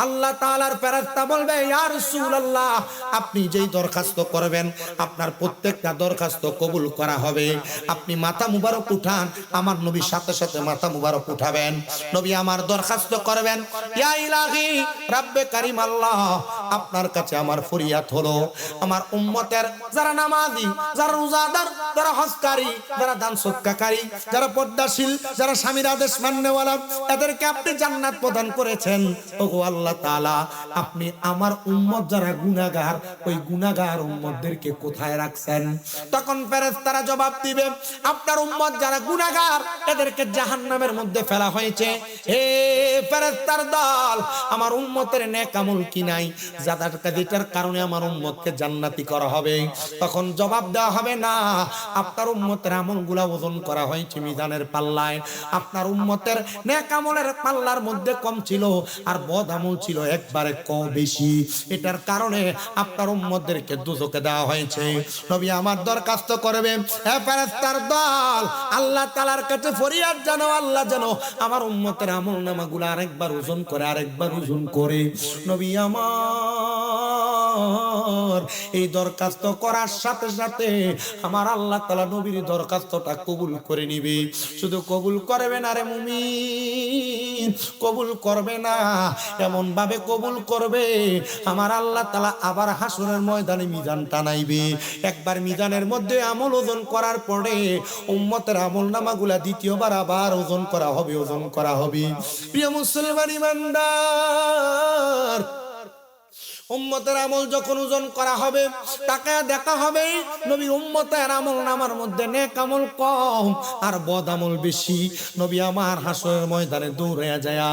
আল্লাহ তাআলার ফেরেশতা বলবে, ইয়া রাসূলুল্লাহ আপনি যেই দরখাস্ত করবেন আপনার প্রত্যেকটা দরখাস্ত কবুল করা হবে। আপনি মাথা মুবারক উঠান। আমার নবী সাথে সাথে মাথা মুবারক উঠাবেন। নবী আমার দরখাস্ত করবেন, ইয়া ইলাহি রাব্বে কারীম আল্লাহ আপনার কাছে আমার ফরিয়াদ হলো আমার উম্মতের যারা নামাজি, যারা রোজাদার, যারা হজকারী, যারা দান সদকাকারী, যারা পর্দাশীল, যারা স্বামীর আদেশ মান্যওয়ালা, এদেরকে আপনি জান্নাত প্রদান করেছেন। ওগো আল্লাহ তাআলা আপনি আমার উম্মত যারা গুনাহগার, ওই গুনাহগার উম্মতদেরকে কোথায় রাখছেন? তখন ফেরেশতারা জবাব দিবে, আপনার উম্মত যারা গুনাহগার এদেরকে জাহান্নামের মধ্যে ফেলা হয়েছে। হে ফেরেশতার দল, আমার উম্মতের নেক আমল কি নাই যেটার কারণে আমার উম্মতকে জান্নাতি করা হবে? তখন জবাব দেওয়া হবে, না, আপনার উম্মতের আমলগুলা ওজন করা হয়েছে মিজানের পাল্লায়। আপনার উম্মতের নেক আমলের পাল্লার মধ্যে কম ছিল আর বদ আমল ছিল একবারে কম বেশি। এটার কারণে আপনার উম্মতদেরকে দুজকে দেওয়া হয়েছে। নবী আমার দরখাস্ত করবে, হে ফেরেশতার দল, আল্লাহ তাআলার কাছে ফরিয়াদ জানো, আল্লাহ জানো আমার উম্মতের আমলনামাগুলো আরেকবার ওজন করে, আরেকবার ওজন করে। নবী আমার এই দরখাস্ত করার সাথে সাথে আমার আল্লাহ তাআলা নবীর দরখাস্তটা কবুল করে নিবে। শুধু কবুল করবে না রে মুমিন, কবুল করবে না, এমন ভাবে কবুল করবে আমার আল্লাহ তাআলা আবার হাসরের ময়দানে মিজান টানাইবে। একবার মিজানের মধ্যে আমল ওজন করার পরে উম্মতের আমলনামাগুলা দ্বিতীয়বার আবার ওজন করা হবে, ওজন করা হবে। প্রিয় মুসলমান ইমানদার, উম্মতের আমল যখন ওজন করা হবে তাকে দেখা হবে নবী উম্মতের আমল নামার মধ্যে নেক আমল কম আর বদ আমল বেশি। নবী আমার হাসরের ময়দানে দৌড়ে যায়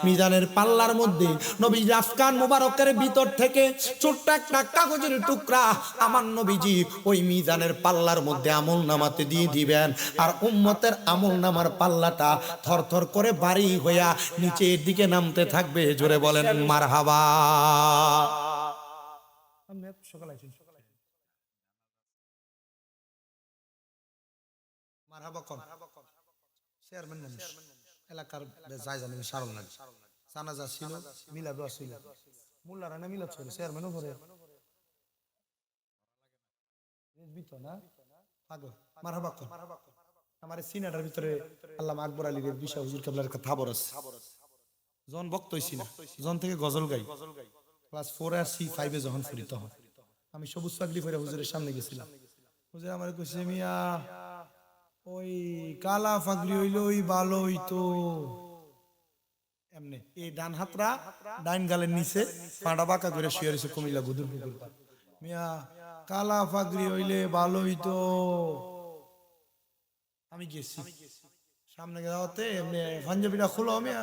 মিজানের পাল্লার মধ্যে নবী রাফকান মুবারকের ভিতর থেকে ছোট্ট একটা কাগজের টুকরা আমার নবীজি ওই মিজানের পাল্লার মধ্যে আমল নামাতে দিয়ে দিবেন। আর উম্মতের আমল নামার পাল্লাটা থরথর করে ভারী হইয়া নিচের দিকে নামতে থাকবে। জোরে বলেন মারহাবা। এলাকার জানাজা ছিল, মিলাদ ছিল, মোল্লা রানা মিলাদ ছিল, চেয়ারম্যানও করে আমার সিনেটার ভিতরে আল্লামা আকবর আলীর বিশা হুজুর কেবলার একটা খবর আছে। জন বক্ত হইছি না, জন থেকে গজল গাই। ক্লাস 4 আর 5 যখন পড়ি তখন আমি সবুজ পাগড়ি পরে হুজুরের সামনে গেছিলাম। হুজুর আমার কইছে মিয়া ওই কালা ফাগরি হইলো ওই ভালো হইতো এমনি এই ডান হাতরা ডাইন গালের নিচে পাড়া বাঁকা করে শুয়ে রয়েছে কুমিল্লা গুদুর পুকুর পাড়। মিয়া কালা ফাগরি হইলে ভালো হইতো। আমি গেছি সামনে যাওয়াতে এমনি পাঞ্জাবিটা খুলো মিয়া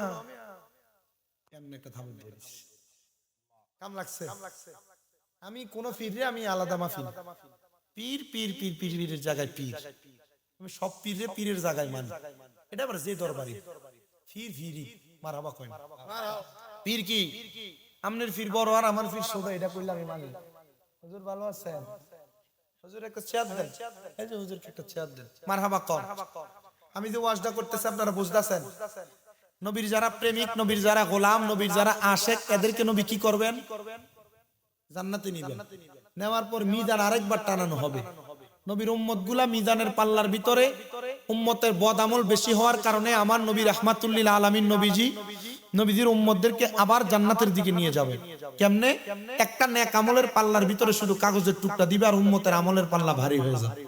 এমনি একটা থামুন ধরিস কাম লাগছে। আমি কোন পীরে আমি আলাদা মাফি না। পীর পীর পীর পীরের জায়গায় পীর, আমি সব পীরে পীরের জায়গায় মানি। এটা আবার যে দরবারি ফির ফিরি মারাবা কয় না। পীর কি আমনের ফির বড় আর আমার ফির ছোট, এটা কইলে আমি মানি। হুজুর ভালো আছেন? হুজুর একটা চেয়ার দেন। এই যে হুজুর একটা চেয়ার দেন, মারহাবা কর। আমি যে ওয়াজটা করতেছি আপনারা বুঝতেছেন? নবীর যারা প্রেমিক, নবীর যারা গোলাম, নবীর যারা আশেক, এদেরকে নবী কি করবেন? জান্নাতে নিবেন। নেওয়ার পর মিজান আরেকবার টানানো হবে। নবীর উম্মত গুলা মিজানের পাল্লার ভিতরে উম্মতের বদ আমল বেশি হওয়ার কারণে আমার নবী রাহমাতুল্লিল আলামিন নবীজির উম্মতদেরকে আবার জান্নাতের দিকে নিয়ে যাবে। কেমনে? একটা নেক আমলের পাল্লার ভিতরে শুধু কাগজের টুকরা দিবে আর উম্মতের আমলের পাল্লা ভারী হয়ে যাবে।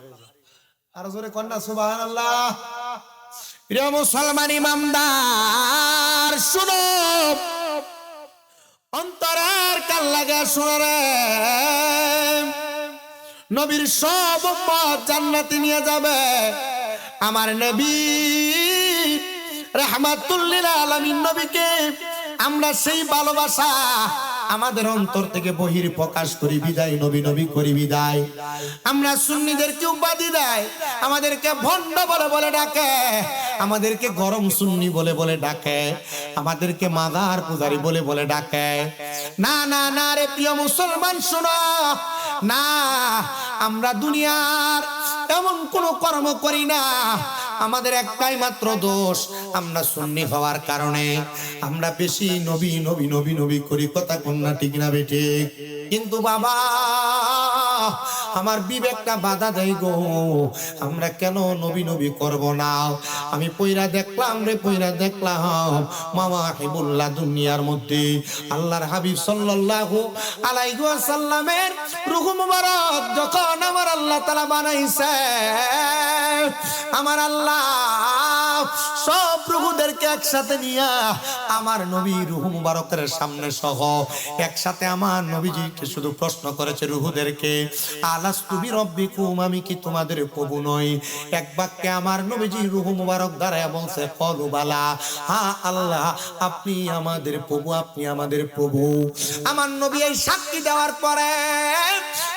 আর জোরে কন্যা সুবহানাল্লাহ। প্রিয় মুসলমান ইমানদার শুনো, অন্তরের কান লাগা শুনো রে, নবীর সব উম্মত জান্নাতে নিয়ে যাবে। আমার নবী রাহমাতুল লিল আলামিন নবীকে আমরা সেই ভালোবাসা আমাদের অন্তর থেকে বহির প্রকাশ করি বিদায়, নবী নবী করি বিদায়। আমরা সুন্নিদেরকে উপাধি দেয়, আমাদেরকে ভণ্ড বলে বলে ডাকে, আমাদেরকে গরম সুন্নি বলে বলে ডাকে, আমাদেরকে মাদার পূজারি বলে বলে ডাকে। না না না রে প্রিয় মুসলমান শোনো, না, আমরা দুনিয়ার এমন কোন কর্ম করি না। আমাদের একটাই মাত্র দোষ, আমরা সুন্নি হওয়ার কারণে আমরা বেশি নবী নবী নবী নবী করি। কথা কন্যা ঠিক না বেটে? কিন্তু বাবা আমার বিবেকটা বাধা দেয় গো, আমরা কেন নবী নবী করব না? আমি পয়রা দেখলাম রে, পয়রা দেখলাম মামা হিবুল্লাহ দুনিয়ার মধ্যে আল্লাহর হাবিব সাল্লাল্লাহু আলাইহি ওয়াসাল্লামের রূহ মুবারক যখন আমার আল্লাহ তাআলা বানাইছে, আমার আল্লাহ সব রূহদেরকে একসাথে নিয়ে আমার নবী রূহ মুবারকের সামনে সহ একসাথে আমার নবীজিকে শুধু প্রশ্ন করেছে রূহদেরকে, আলাস্তু বিরব্বিকুম, আমি কি তোমাদের প্রভু নই? এক বাক্যে আমার নবীজি রূহ মুবারক দ্বারা বলছে ক্বালু বালা, হ্যাঁ আল্লাহ আপনি আমাদের প্রভু, আপনি আমাদের প্রভু। আমার নবী এই সাক্ষী দেওয়ার পরে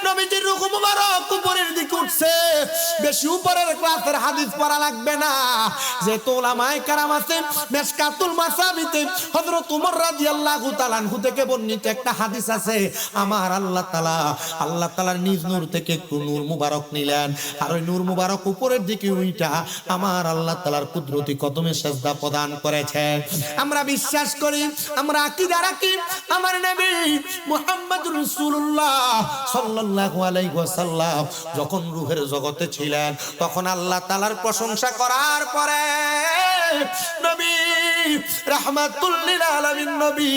নবীজির রূহ মুবারক উপরের দিকে উঠছে। বেশি উপরের ক্লাসের হাদিস পড়া লাগবে না, যে উলামায়ে কেরাম আছে মিশকাতুল মাসাবিতে হযরত ওমর রাদিয়াল্লাহু তাআলা আনহু থেকে বর্ণিত একটা হাদিস আছে, আমার আল্লাহ তাআলার নিজ নূর থেকে একটু নূর মুবারক নিলেন, আর ওই নূর মুবারক উপরের দিকে উইটা আমার আল্লাহ তাআলার কুদরতি কদমে সিজদা প্রদান করেছে। আমরা বিশ্বাস করি, আমরা আকীদা রাখি, আমার নবী মুহাম্মদুর রাসূলুল্লাহ সাল্লাল্লাহু আলাইহি ওয়াসাল্লাম যখন রূহের জগতে ছিলেন, তখন আল্লাহ তাআলার প্রশংসা করার পরে নবী রাহমাতুল লিল আলামিন নবী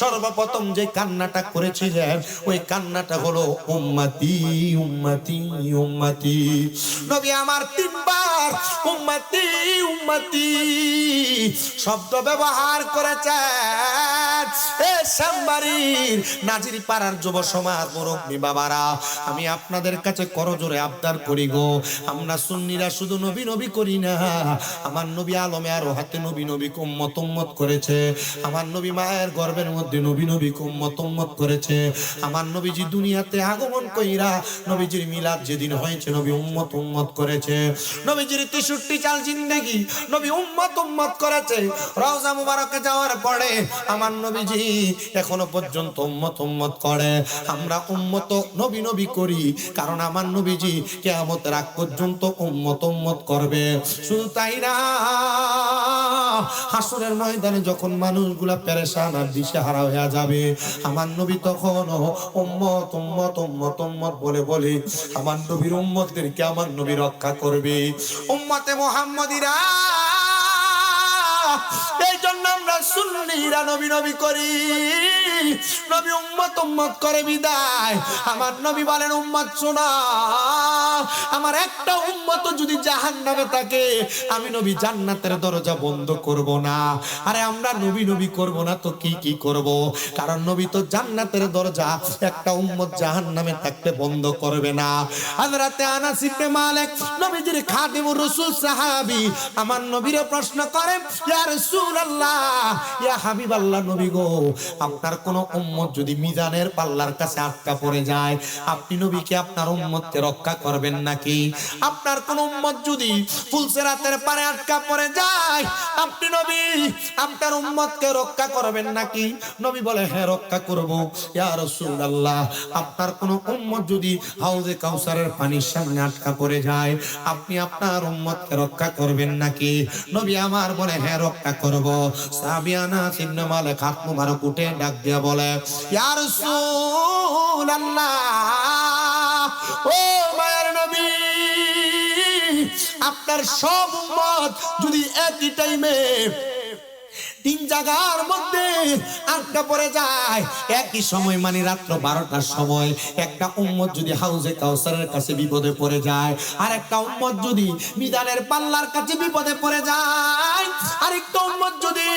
সর্বপ্রথম যে কান্নাটা করেছিলেন, ওই কান্নাটা হলো উম্মতি উম্মতি উম্মতি। নবী আমার তিনবার উম্মতি উম্মতি শব্দ ব্যবহার করেছেন। এ শ্যামবাড়ির নাজির পাড়ার যুব সমাজ মুরব্বী বাবারা, আমি আপনাদের কাছে করজোরে আবদার করি গো, আমরা সুন্নিরা শুধু নবী নবী করি না, আমার নবী আলমে আরো হাতে নবী নবী উম্মত উম্মত করেছে, আমার নবী মায়ের গর্ভের মধ্যে নবী নবী উম্মত উম্মত করেছে, আমার নবীজি দুনিয়াতে আগমন কইরা নবীজির মিলাদ যেদিন হয়েছে নবী উম্মত উম্মত করেছে, নবীজির 63 সাল জিন্দেগি নবী উম্মত উম্মত করেছে। রওজা মুবারকে যাওয়ার পরে আমার নবীজি এখনো পর্যন্ত উম্মত উম্মত করে। আমরা উম্মত নবী নবী করি কারণ আমার নবীজি কিয়ামতের আগ পর্যন্ত উম্মত উম্মত করবে। শুধু তাই না, হাসরের ময়দানে যখন মানুষগুলা পেরেশান আর দিশেহারা হয়ে যাবে, আমার নবী তখন উম্মত উম্মত উম্মত উম্মত বলে বলে আমার নবীর উম্মতদেরকে আমার নবী রক্ষা করবে। উম্মতে মুহাম্মদীরা এই জন্য আমরা সুন্নিরা নবী নবী করি, নবী উম্মত উম্মত করে বিদায়। আমার নবী বলেন, উম্মত শোনা, আমার একটা উম্মত যদি জাহান্নামে থাকে, আমি নবী জান্নাতের দরজা বন্ধ করব না। আরে আমরা নবী নবী করব না তো কি কি করব? কারণ নবী তো জান্নাতের দরজা একটা উম্মত জাহান্নামে থাকতে বন্ধ করবে না। হযরতে আনাস ইবনে মালিক, নবীজির খাদিমুর রাসূল সাহাবী, আমার নবীরে প্রশ্ন করেন, ইয়া রাসূলুল্লাহ, ইয়া হাবিবাল্লাহ, নবী গো, আপনার কোন উম্মত যদি মিজানের পাল্লার কাছে আটকা পড়ে যায়, আপনি নবী কি আপনার উম্মতকে রক্ষা করবেন নাকি? আপনার কোন উম্মত যদি ফুলসিরাতের পারে আটকা পড়ে যায়, আপনি নবী আপনার উম্মতকে রক্ষা করবেন নাকি? নবী বলে, হ্যাঁ রক্ষা করব। ইয়া রাসূলুল্লাহ, আপনার কোন উম্মত যদি হাউজে কাউসারের পানির সামনে আটকা পড়ে যায়, আপনি আপনার উম্মতকে রক্ষা করবেন নাকি? নবী আমার বলে, হ্যাঁ রক্ষা করব। সাহাবী আনাস ইবনে মালিক হাত মুবারক উঠে ডাক দিয়া বলে, ইয়া রাসূলুল্লাহ, ও মায়ের নবী, আপনার সব উম্মত যদি একই টাইমে তিন জায়গার মধ্যে আটকা পড়ে যায়, একই সময় মানে রাত্র 12টার সময়, একটা উম্মত যদি হাউজে কাউসারের কাছে বিপদে পড়ে যায়, আর একটা উম্মত যদি মিজানের পাল্লার কাছে বিপদে পড়ে যায়, আরেকটা উম্মত যদি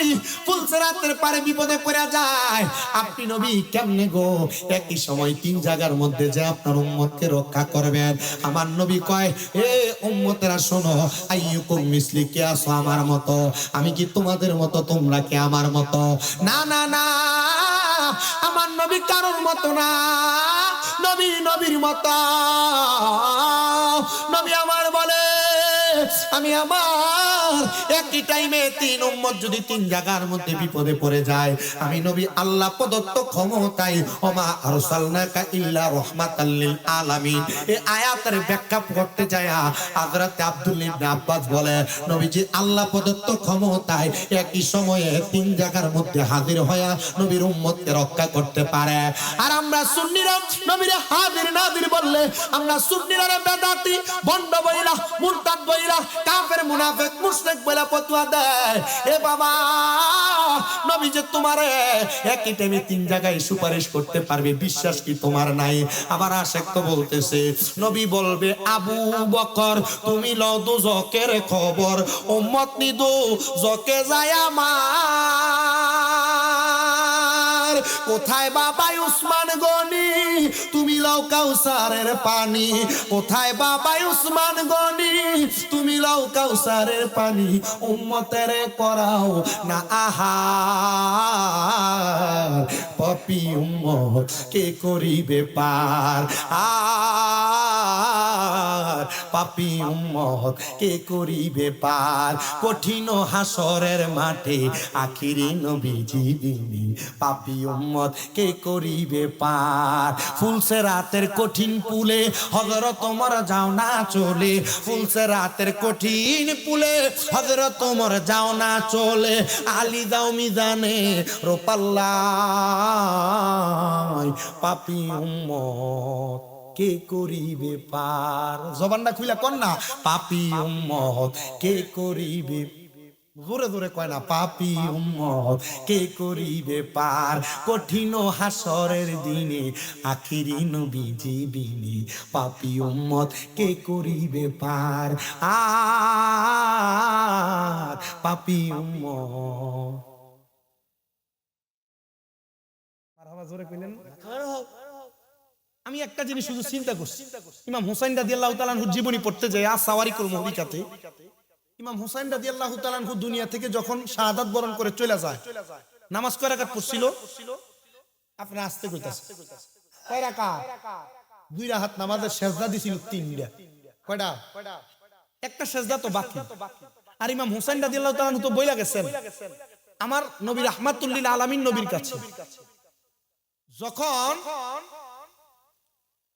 ফুলসিরাতের পারে বিপদে পড়ে যায়, আপনি নবী কেমনে গো একই সময় তিন জায়গার মধ্যে যে আপনার উম্মতকে রক্ষা করবেন? আমার নবী কয়, এ উম্মতেরা শোনো, আইয়ুকুম মিসলি, কে আছো আমার মতো? আমি কি তোমাদের মতো, তোমরা কি আমার মতো? না না না, আমার নবী কারোর মতো না, নবী নবীর মতো। নবী আমার বলে, আমি আমার একই টাইমে তিন উম্মত যদি তিন জায়গার মধ্যে বিপদে পড়ে যায়, আমি নবী আল্লাহ প্রদত্ত ক্ষমতায় ওমা আরসালনাকা ইল্লা রাহমাতাল লিল আলামিন, এই আয়াতের ব্যাখ্যা করতে যায় হযরত আব্দুল্লাহ ইবনে আব্বাস বলে, নবীজি আল্লাহ প্রদত্ত ক্ষমতায় একই সময়ে তিন জায়গার মধ্যে হাজির হয়ে নবীর উম্মতকে রক্ষা করতে পারে। আর আমরা সুন্নিরা নবীর হাজির নাজির বললে, আমরা সুন্নিরা বেদাতি, ভণ্ড বইলা, মুরতাদ বইলা, কাফের মুনাফিক মুশরিক বলে ফতোয়া দেয়। এ বাবা, নবী যে তোমারে একই টাইমে তিন জায়গায় সুপারিশ করতে পারবে, বিশ্বাস কি তোমার নাই? আবার আশেক তো বলতেছে, নবী বলবে, আবু বকর তুমি লও দোজকের খবর, উম্মত নি দোজকে যায় আমার। কোথায় বাবাই উসমান গনি, তুমি লও কাউসারের পানি। কোথায় বাবাই উসমান গনি, তুমি লও কাউসারের পানি। উম্মতের করাও না আহার, পাপী উম্মত কে করিবে পার। আর পাপী উম্মত কে করিবে পার, কঠিন হাসরের মাঠে আখিরি নবীজি দিনি, পাপী উম্মত কে করিবে পার। ফুলসিরাতের কঠিন পুলে হযরত ওমর যাও না চলে, ফুলসিরাতের কঠিন পুলে হযরত ওমর যাও না চলে, আলী দাও মিজানে রোপাল্লায়, পাপী উম্মত কে করিবে পার। জবানটা খুইলা কর না, পাপী উম্মত কে করিবে, জোরে জোরে কয় না, পাপী উম্মত কে করিবে পার, কঠিন হাসরের দিনে আখিরি নবীজি বিনে, পাপী উম্মত কে করিবে পার। আর পাপী উম্মত, জোরে কইলেন। আমি একটা জিনিস শুধু চিন্তা করছি, ইমাম হুসাইন রাদিয়াল্লাহু তাআলা আনহুর জীবনী পড়তে যায় আস-সাওয়ারিকুল মুহরিকাতে, ইমাম হুসাইন রাদিয়াল্লাহু তাআলা আনহু দুনিয়া থেকে যখন শাহাদাত বরণ করে চলে যায়, নামাজ কয় রাকাত পড়ছিল? আপনি আস্তে কইতাছেন, কয় রাকাত? 2 রাকাত নামাজের সিজদা দিছিল 3টা। কয়টা? একটা সিজদা তো বাকি। আর ইমাম হুসাইন রাদিয়াল্লাহু তাআলা আনহু তো বইলা গেছেন আমার নবী রাহমাতুল লিল আলামিন নবীর কাছে, যখন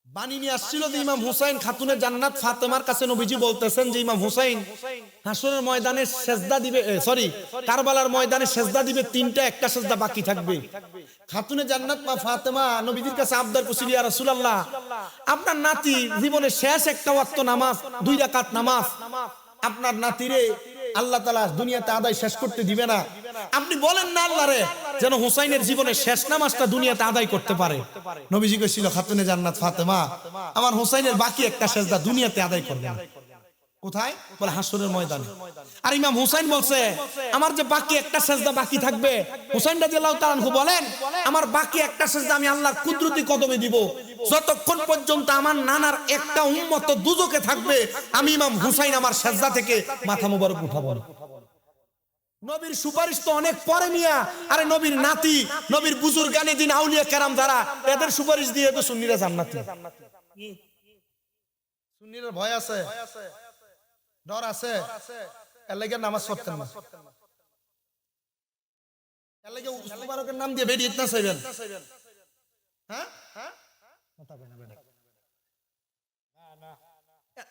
বাণী নিয়ে আসছিল যে ইমাম হুসাইন খাতুনে জান্নাত ফাতেমার কাছে নবীজি বলতেছেন যে ইমাম হুসাইন হাসরের ময়দানে সেজদা দিবে, সরি কারবালার ময়দানে সেজদা দিবে 3টা, একটা সেজদা বাকি থাকবে। খাতুনে জান্নাত মা ফাতেমা নবীজির কাছে আবদার করছিল, ইয়া রাসূলুল্লাহ, আপনার নাতি জীবনের শেষ একটা ওয়াক্ত নামাজ 2 রাকাত নামাজ, আপনার নাতিরে আল্লাহ তাআলা দুনিয়াতে আদায় শেষ করতে দিবে না? আপনি বলেন না আল্লাহরে যেন হুসাইনের জীবনের শেষ নামাজটা দুনিয়াতে আদায় করতে পারে। নবীজি কইছিল খাতুনে জান্নাত ফাতেমা আমার হুসাইনের বাকি একটা সেজদা দুনিয়াতে আদায় করবে না। কোথায়? বলে হাসরের ময়দানে। আর ইমাম হুসাইন বলছে আমার যে বাকি একটা সেজদা বাকি থাকবে, হুসাইন রাদিয়াল্লাহু তাআলা আনহু বলেন আমার বাকি একটা সেজদা আমি আল্লাহর কুদরতি কদমে দিব, যতক্ষণ পর্যন্ত আমার নানার একটা উম্মত দুজকে থাকবে আমি ইমাম হুসাইন আমার সেজদা থেকে মাথা মোবারক উঠাবো না। নবীর সুপারিশ তো অনেক পরে মিয়া, আরে নবীর নাতি, নবীর বুজুর্গানে দিন আউলিয়া কেরাম যারা, এদের সুপারিশ দিয়ে তো সুন্নিরা জান্নাতি। সুন্নিরা ভয় আছে, ডর আছে, এর লাগি নামাজ পড়তেন না, এর লাগি মুবারকের নাম দিয়ে বেরিয়ে না চাইবেন। হ্যাঁ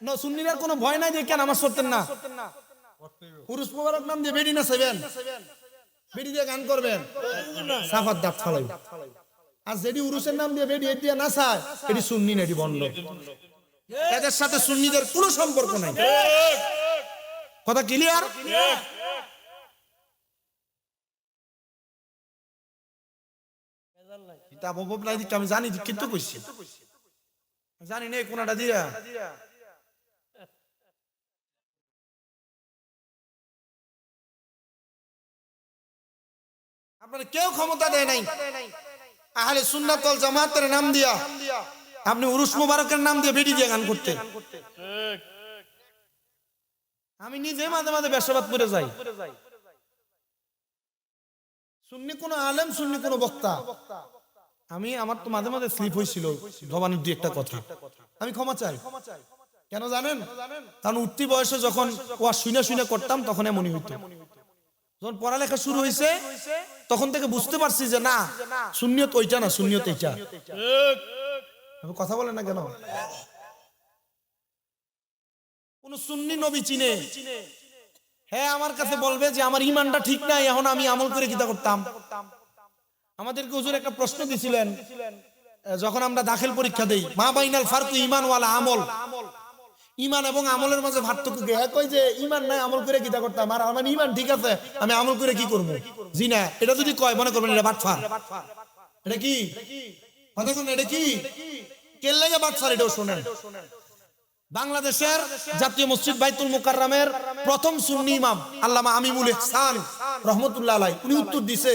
না, সুন্নিরার কোনো ভয় নাই যে কেন নামাজ পড়তেন না। পুরুষ মুবারক নাম দিয়ে বেরিয়ে না চাইবেন, বেরি দিয়ে গান করবেন, সাফাত দাঁত ফালাই। আর যেটি উরুসের নাম দিয়ে বেরিয়ে দিয়ে না চায় এটি সুন্নি না, এটি বন্ধ। এদের সাথে সুন্নিদের কোনো সম্পর্ক নাই। কথা ক্লিয়ার? আমি জানি কিন্তু কইছি, জানি না কোনটা দিয়া। আপনার কেউ ক্ষমতা দেয় নাই আহলে সুন্নাত ওয়াল জামাতের নাম দিয়া আপনি উরুস মুবারকের নাম দিয়ে বেটি দিয়ে গান করতে। আমি নিজে মাঝে মাঝে বেশাবাদ করে যাই। সুন্নি কোন আলেম, সুন্নি কোন বক্তা, আমি আমার তো মাঝে মাঝে স্লিপ হয়েছিল জবানের দুই একটা কথা, আমি ক্ষমা চাই। কেন জানেন? কারণ উঠতি বয়সে যখন ওয়া শুনে শুনে করতাম তখন এমনই হইতো। যখন পড়ালেখা শুরু হয়েছে তখন থেকে বুঝতে পারছি যে না, সুন্নিয়ত ওইটা না, সুন্নিয়ত এইটা। কথা বলেন না কেন? কোন সুন্নি নবী চিনে, হ্যাঁ আমার কাছে বলবে যে আমার ইমানটা ঠিক নাই, এখন আমি আমল করে কিতা করতাম। আমাদেরকে হুজুর একটা প্রশ্ন দিছিলেন যখন আমরা দাখিল পরীক্ষা দেই, মা বাইনাল ফারকু ঈমান ওয়ালা আমল, ঈমান এবং আমলের মাঝে পার্থক্য কি? কই যে ঈমান নাই আমল করে কিতা করতাম, আর আমার ঈমান ঠিক আছে আমি আমল করে কি করব? জি না, এটা যদি কয় মনে করবেন এটা বাটফার। এটা কি কথা কোন? এটা কি কেন লাগে বাটফার? এটাও শুনেন। বাংলাদেশের জাতীয় মসজিদ বাইতুল মুকাররমের প্রথম সুন্নি ইমাম আল্লামা আমিমুল ইহসান রাহমাতুল্লাহ আলাইহি, উনি উত্তর দিছে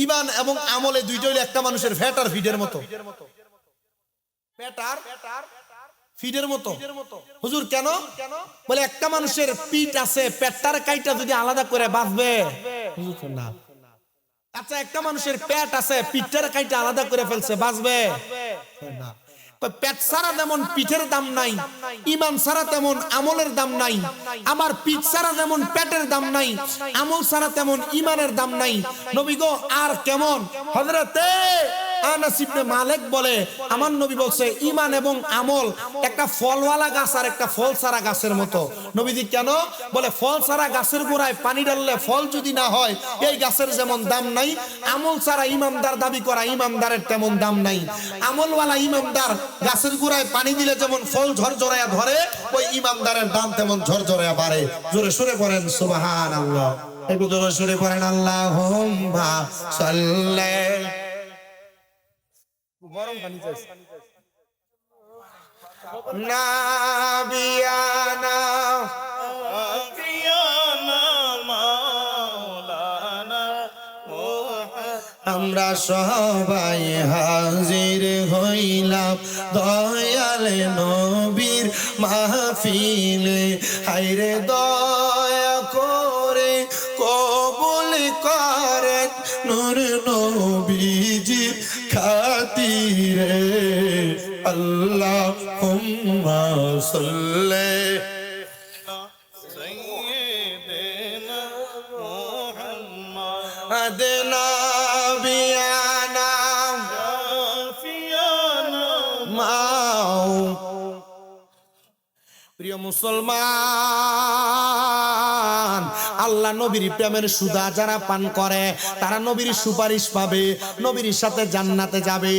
ঈমান এবং আমলে দুইটা হইলো একটা মানুষের ফ্যাট আর ফিডের মতো। ফ্যাট আর ফিডের মতো। হুজুর কেন? বলে একটা মানুষের পিঠ আছে, পেটটার কাইটা যদি আলাদা করে বাঁচবে। হুজুর না। আচ্ছা একটা মানুষের পেট আছে, পিঠটার কাইটা আলাদা করে ফেলছে, বাঁচবে না। পেট ছাড়া যেমন পিঠের দাম নাই, ঈমান ছাড়া তেমন আমলের দাম নাই। আমার পিঠ ছাড়া যেমন পেটের দাম নাই, আমল ছাড়া তেমন ঈমানের দাম নাই। নবী গো আর কেমন? হযরতে আনাস ইবনে মালিক বলে আমার নবী বলছে ঈমান এবং আমল একটা ফলওয়ালা গাছ আর একটা ফল ছাড়া গাছের মতো। নবীজি কেন? বলে ফল ছাড়া গাছের গোড়ায় পানি ঢাললে ফল যদি না হয় এই গাছের যেমন দাম নাই, আমল ছাড়া ইমামদার দাবি করা ইমামদারের তেমন দাম নাই। আমলওয়ালা ইমামদার গাছের গোড়ায় পানি দিলে যেমন ফল ঝরঝরায়া ধরে, ওই ইমামদারের দাম তেমন ঝরঝরায়া বাড়ে। জোরে সুরে পড়েন সুবহানাল্লাহ, একটু জোরে সুরে পড়েন আল্লাহুম্মা সাল্লি। গরম পানি চাইছে। নাবিয়ানা মাওলানা আমরা সবাই হাজির হইলাম দয়াল নবীর মাহফিলে। হায়রে দয়া করে কবুল করেন নূর নবীজির খাতিরে। আল্লাহুম্মা সাল্লি সাইয়্যিদিনা মুহাম্মদ নাবিয়ানা শাফিয়ানা মাও। প্রিয় মুসলমান, আল্লাহ নবীর প্রেমের সুধা যারা পান করে তারা নবীর সুপারিশ পাবে, নবীর সাথে জান্নাতে যাবে।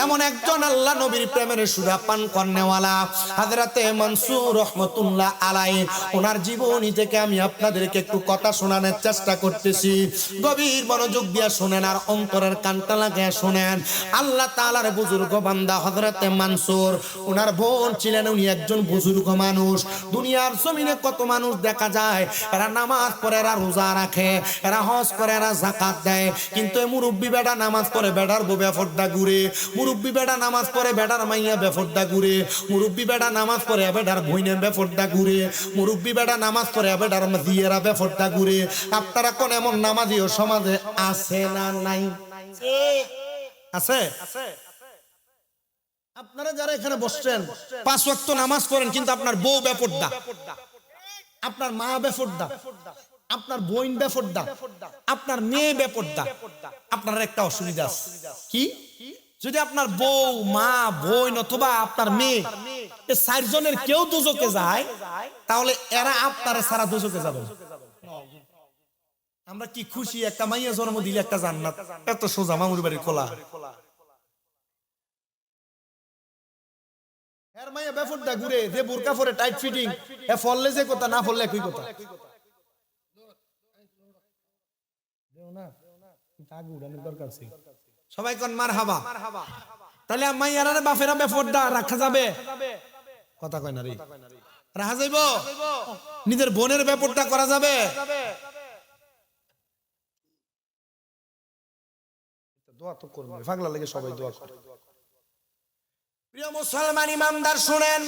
এমন একজন আল্লাহ নবীর প্রেমের সুধা পান করনেওয়ালা হযরতে মনসুর রহমতুল্লাহ আলাইহি, ওনার জীবনী থেকে আমি আপনাদেরকে একটু কথা শোনানোর চেষ্টা করতেছি। গভীর মনোযোগ দিয়ে শুনেন আর অন্তরের কানটা লাগিয়ে শুনেন। আল্লাহ তাআলার বুজুর্গ বান্দা হযরতে মনসুর, ওনার বোন ছিলেন, উনি একজন বুজুর্গ মানুষ। দুনিয়ার জমিনে কত মানুষ দেখা যায়, এরা নামাজ পড়ে, এরা রোজা রাখে, এরা হজ করে, এরা যাকাত দেয়, কিন্তু এই মুরব্বি বেটা নামাজ পড়ে বেটার বউ বেফরদা ঘুরে, মুরব্বি বেটা নামাজ পড়ে বেটার মাইয়া বেফরদা ঘুরে, মুরব্বি বেটা নামাজ পড়ে বেটার বইনে বেফরদা ঘুরে, মুরব্বি বেটা নামাজ পড়ে বেটার দিয়েরা বেফরদা ঘুরে। আপনারা কোন এমন নামাজিও সমাজে আছে না নাই? আছে? আপনারা যারা এখানে বসছেন 5 ওয়াক্ত নামাজ পড়েন, কিন্তু আপনার বউ বেফরদা, আপনার মা বেফরদা, আপনার বোন বেফরদা, আপনার মেয়ে বেফরদা। আপনার একটা অসুবিধা আছে কি? যদি আপনার বউ, মা, বোন অথবা আপনার মেয়ে এই 4 জনের কেউ দোজখে যায়, তাহলে এরা আপনারা সারা দোজখে যাবে। আমরা কি খুশি, একটা মাইয়া জন্ম দিলে একটা জান্নাত, এত সোজা মামুর বাড়ির খোলা। এর মাইয়া বেফরদা ঘুরে, যে বোরকা পরে টাইট ফিটিং, এ ফললে যে কথা, না ফললে একই কথা। সবাই কোন মারহাবা। তাহলে মাইয়ারা বাপেরা বেফরদা রাখা যাবে? কথা কয় না রে, রাখা যাইব? নিজের বোনের বেফরদা করা যাবে? দোয়া তো করবে, পাগলা লাগে সবাই দোয়া করে। প্রিয় মুসলমান ইমানদার শুনেন,